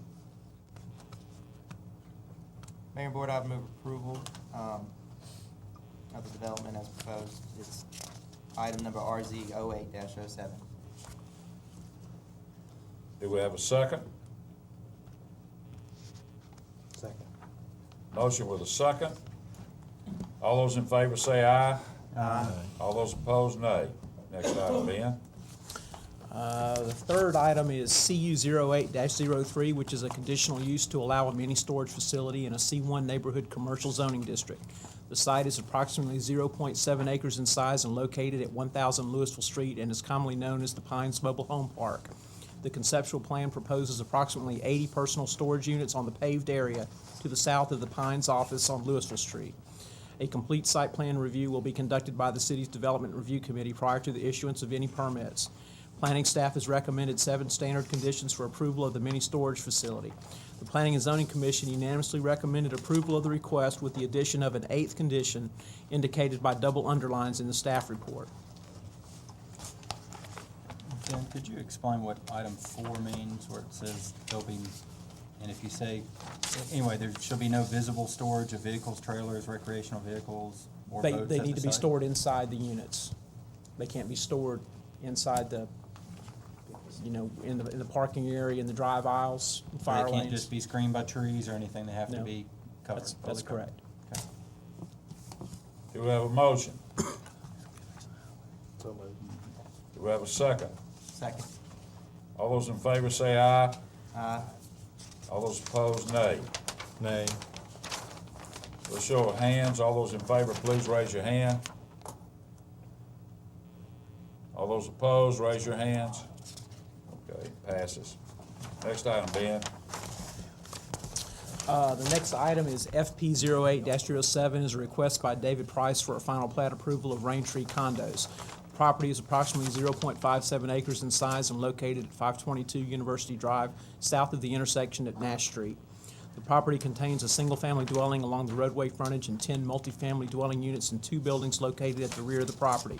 Mayor and Board, I would move approval of the development as proposed. It's item number RZ 08-07. Do we have a second? Second. Motion with a second. All those in favor say aye. Aye. All those opposed, nay. Next item, Ben. The third item is CU 08-03, which is a conditional use to allow a mini storage facility in a C1 neighborhood commercial zoning district. The site is approximately 0.7 acres in size and located at 1000 Louisville Street and is commonly known as the Pines Mobile Home Park. The conceptual plan proposes approximately 80 personal storage units on the paved area to the south of the Pines office on Louisville Street. A complete site plan review will be conducted by the city's Development Review Committee prior to the issuance of any permits. Planning staff has recommended 7 standard conditions for approval of the mini storage facility. The Planning and Zoning Commission unanimously recommended approval of the request with the addition of an 8th condition indicated by double underlines in the staff report. Ben, could you explain what item 4 means, where it says there'll be, and if you say, anyway, there shall be no visible storage of vehicles, trailers, recreational vehicles, or boats They at need the to be site? stored inside the units. They can't be stored inside the, in the parking area, in the drive aisles, fire They lanes. can't just be screened by trees or anything, they have to No. be covered? That's fully covered? correct. Okay. Do we have a motion? So moved. Do we have a second? Second. All those in favor say aye. Aye. All those opposed, nay. Nay. With a show of hands, all those in favor, please raise your hand. All those opposed, raise your hands. Okay, passes. Next item, Ben. The next item is FP 08-07, is a request by David Price for a final plat approval of Rain Tree Condos. The property is approximately 0.57 acres in size and located at 522 University Drive, south of the intersection at Nash Street. The property contains a single-family dwelling along the roadway frontage and 10 multifamily dwelling units in 2 buildings located at the rear of the property.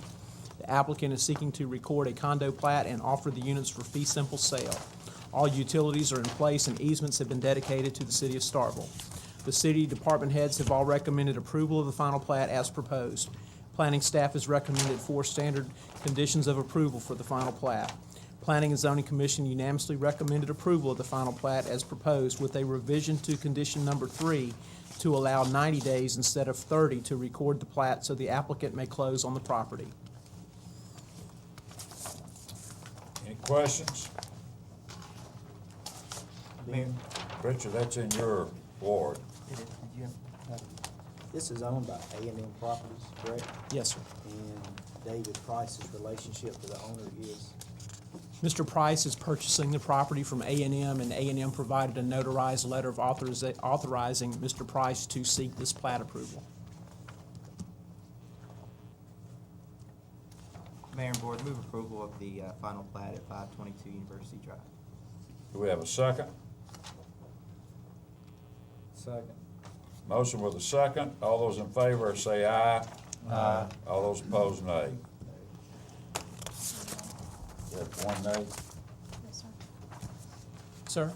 The applicant is seeking to record a condo plat and offer the units for fee simple sale. All utilities are in place and easements have been dedicated to the city of Starkville. The city department heads have all recommended approval of the final plat as proposed. Planning staff has recommended 4 standard conditions of approval for the final plat. Planning and Zoning Commission unanimously recommended approval of the final plat as proposed with a revision to condition number 3 to allow 90 days instead of 30 to record the plat so the applicant may close on the property. Any questions? Mayor, Richard, that's in your ward. did you have? This is owned by A&M Properties, correct? Yes, sir. And David Price's relationship to the owner is? Mr. Price is purchasing the property from A&M, and A&M provided a notarized letter of authorizing Mr. Price to seek this plat approval. Mayor and Board, move approval of the final plat at 522 University Drive. Do we have a second? Second. Motion with a second. All those in favor say aye. Aye. All those opposed, nay. We have one nay. Yes, sir. Sir,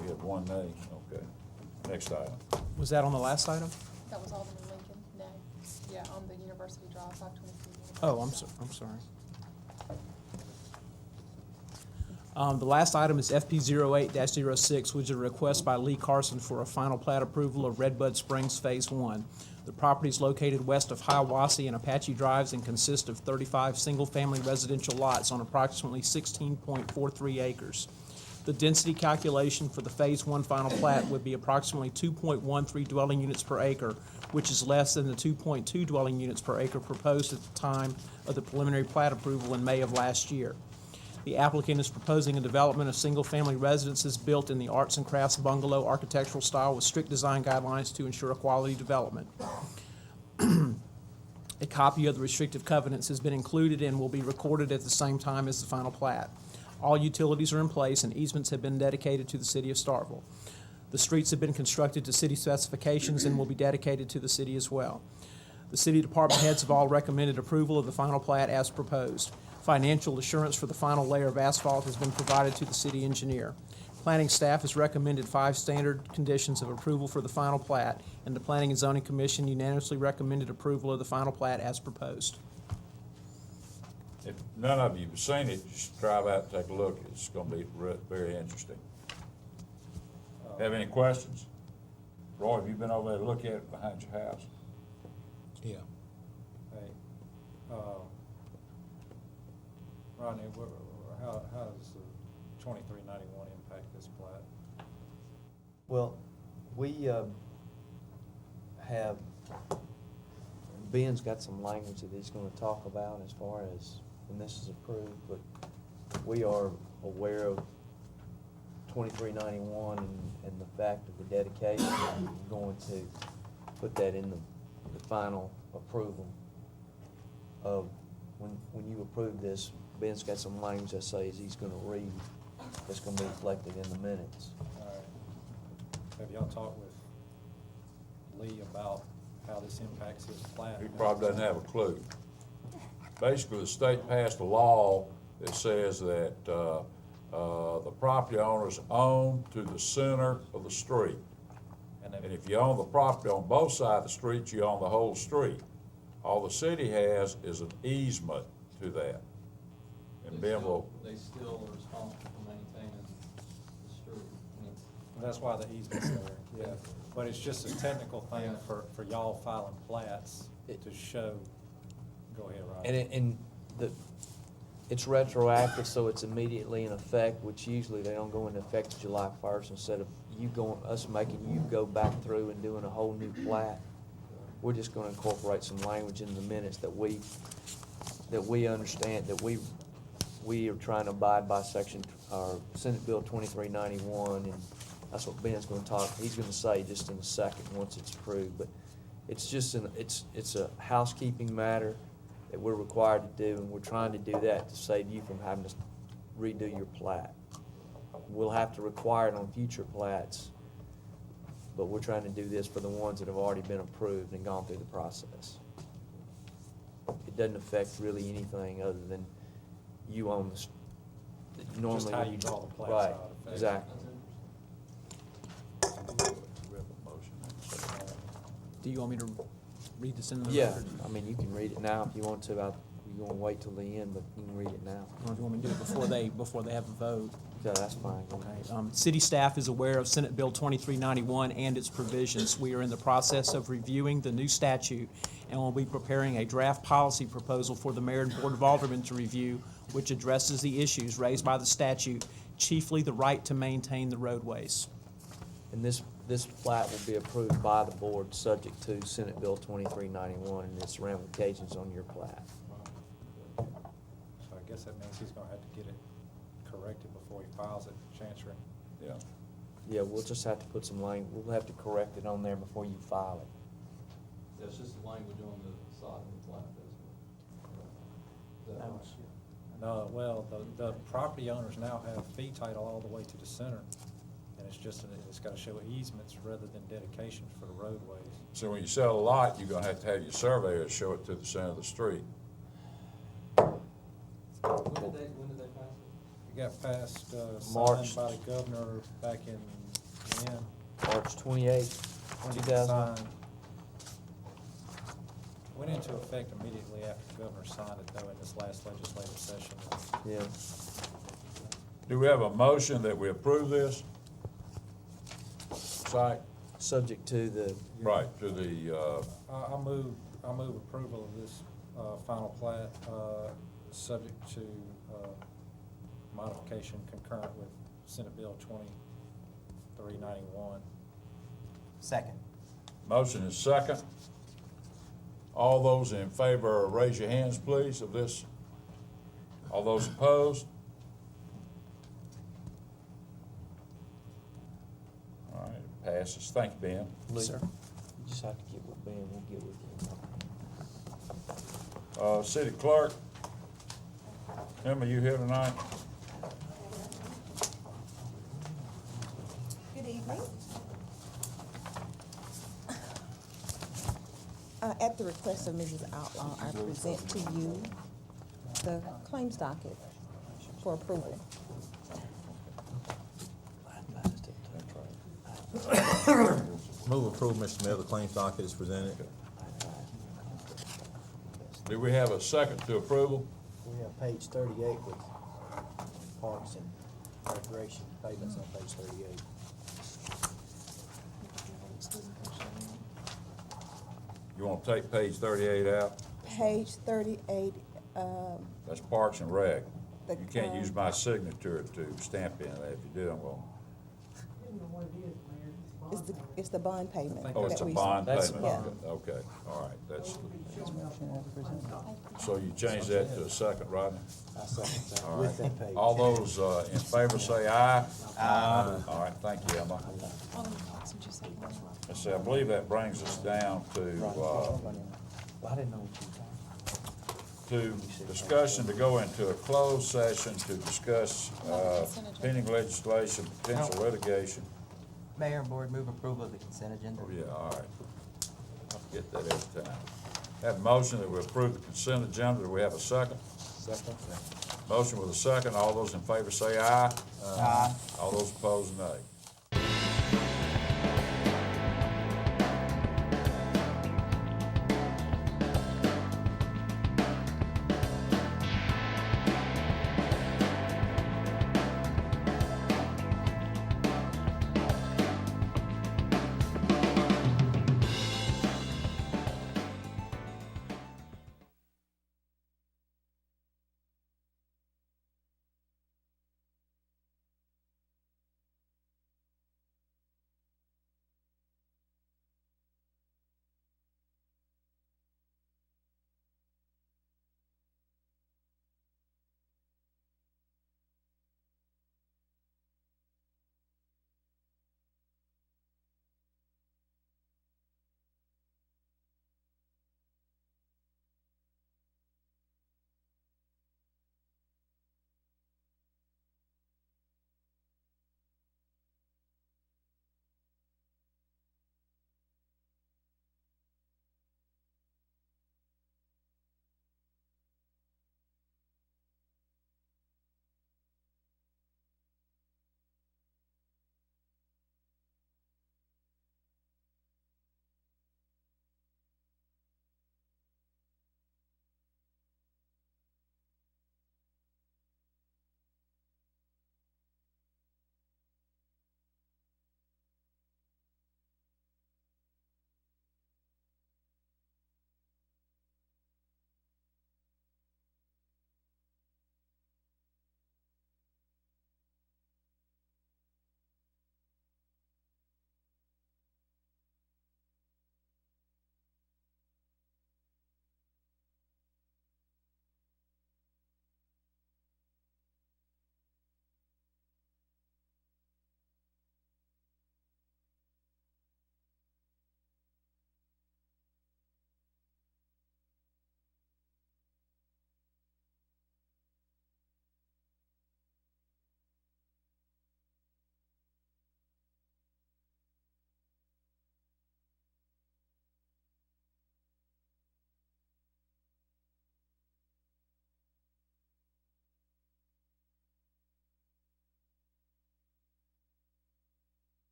We have one nay. Okay. Next item. was that on the last item? That was Alderman Lincoln, no. Yeah, on the University Drive, 523. Oh, I'm sorry. The last item is FP 08-06, which is a request by Lee Carson for a final plat approval of Redbud Springs Phase 1. The property is located west of Hiawassee and Apache Drives and consists of 35 single-family residential lots on approximately 16.43 acres. The density calculation for the Phase 1 final plat would be approximately 2.13 dwelling units per acre, which is less than the 2.2 dwelling units per acre proposed at the time of the preliminary plat approval in May of last year. The applicant is proposing a development of single-family residences built in the arts and crafts bungalow architectural style with strict design guidelines to ensure a quality development. A copy of the restrictive covenants has been included and will be recorded at the same time as the final plat. All utilities are in place and easements have been dedicated to the city of Starkville. The streets have been constructed to city specifications and will be dedicated to the city as well. The city department heads have all recommended approval of the final plat as proposed. Financial assurance for the final layer of asphalt has been provided to the city engineer. Planning staff has recommended 5 standard conditions of approval for the final plat, and the Planning and Zoning Commission unanimously recommended approval of the final plat as proposed. If none of you have seen it, just drive out and take a look. It's gonna be very interesting. Have any questions? Roy, have you been over there to look at it behind your house? Yeah. Hey, Rodney, how does the 2391 impact this plat? Well, we have, Ben's got some language that he's gonna talk about as far as when this is approved, but we are aware of 2391 and the fact of the dedication. We're going to put that in the final approval of, when you approve this, Ben's got some language that says he's gonna read, that's gonna be reflected in the minutes. All right. Have y'all talked with Lee about how this impacts his plat? He probably doesn't have a clue. Basically, the state passed a law that says that the property owners own to the center of the street. And if you own the property on both sides of the street, you own the whole street. All the city has is an easement to that. And Ben will, They still are responsible for maintaining the street. That's why the easement's there, yeah. But it's just a technical thing Yeah. for y'all filing plats to show, go ahead, Ryan. It's retroactive, so it's immediately in effect, which usually they don't go into effect July 1st instead of us making you go back through and doing a whole new plat. We're just gonna incorporate some language in the minutes that we understand, that we are trying to abide by Senate Bill 2391, and that's what Ben's gonna talk, he's gonna say just in a second, once it's approved, but it's just it's a housekeeping matter that we're required to do, and we're trying to do that to save you from having to redo your plat. We'll have to require it on future plats, but we're trying to do this for the ones that have already been approved and gone through the process. It doesn't affect really anything other than you own the, normally. Just how you draw the plats Right, out. exactly. Do you want me to read this into the Yeah, record? I mean, you can read it now if you want to. You want to wait till the end, but you can read it now. Or do you want me to do it before they have a vote? Yeah, that's fine. Okay. City staff is aware of Senate Bill 2391 and its provisions. We are in the process of reviewing the new statute and will be preparing a draft policy proposal for the mayor and board of aldermen to review, which addresses the issues raised by the statute, chiefly the right to maintain the roadways. And this plat will be approved by the board, subject to Senate Bill 2391 and its ramifications on your plat. So I guess that means he's gonna have to get it corrected before he files it, Chancery. Yeah. Yeah, we'll just have to put some we'll have to correct it on there before you file it. That's just the language on the side of the plat, isn't it? No, well, the property owners now have fee title all the way to the center, and it's gotta show easements rather than dedications for the roadways. So when you sell a lot, you're gonna have to have your surveyor show it to the center of the street. When did they pass it? It got passed, March. signed by the governor back in, when? March 28, When it 2000. signed. Went into effect immediately after the governor signed it, though, in this last legislative session. Yeah. Do we have a motion that we approve this? Site? Subject to the. Right, to the, I move approval of this, final plat, subject to, modification concurrent with Senate Bill 2391. Second. motion is second. All those in favor, raise your hands, please, of this. All those opposed? All right, it passes. Thank you, Ben. Lee, Sir. You just have to get with Ben, we'll get with you. City clerk, Emma, you here tonight? Good evening. At the request of Mrs. Outlaw, I present to you the claims docket for approval. Move approval, Mr. Mayor, the claims docket is presented. Do we have a second to approval? We have page 38 with parks and recreation payments on page 38. You want to take page 38 out? Page 38, That's Parks and Rec. The, You can't use my signature to stamp in that. If you do, I'm going, it's the bond payment. oh, it's that a we- bond payment. Yeah. Okay, all right, that's, so you change that to a second, Rodney? I second that, All with right. that page. All those in favor say aye. Aye. All right, thank you, Emma. Let's see, I believe that brings us down to, I didn't know what you to discussion to go into a closed session to discuss pending legislation, potential litigation. Mayor and board move approval of the consent agenda. Oh, yeah, all right. I forget that every time. Have a motion that we approve the consent agenda. Do we have a second? Second. Motion with a second. All those in favor say aye. Aye. All those opposed, nay.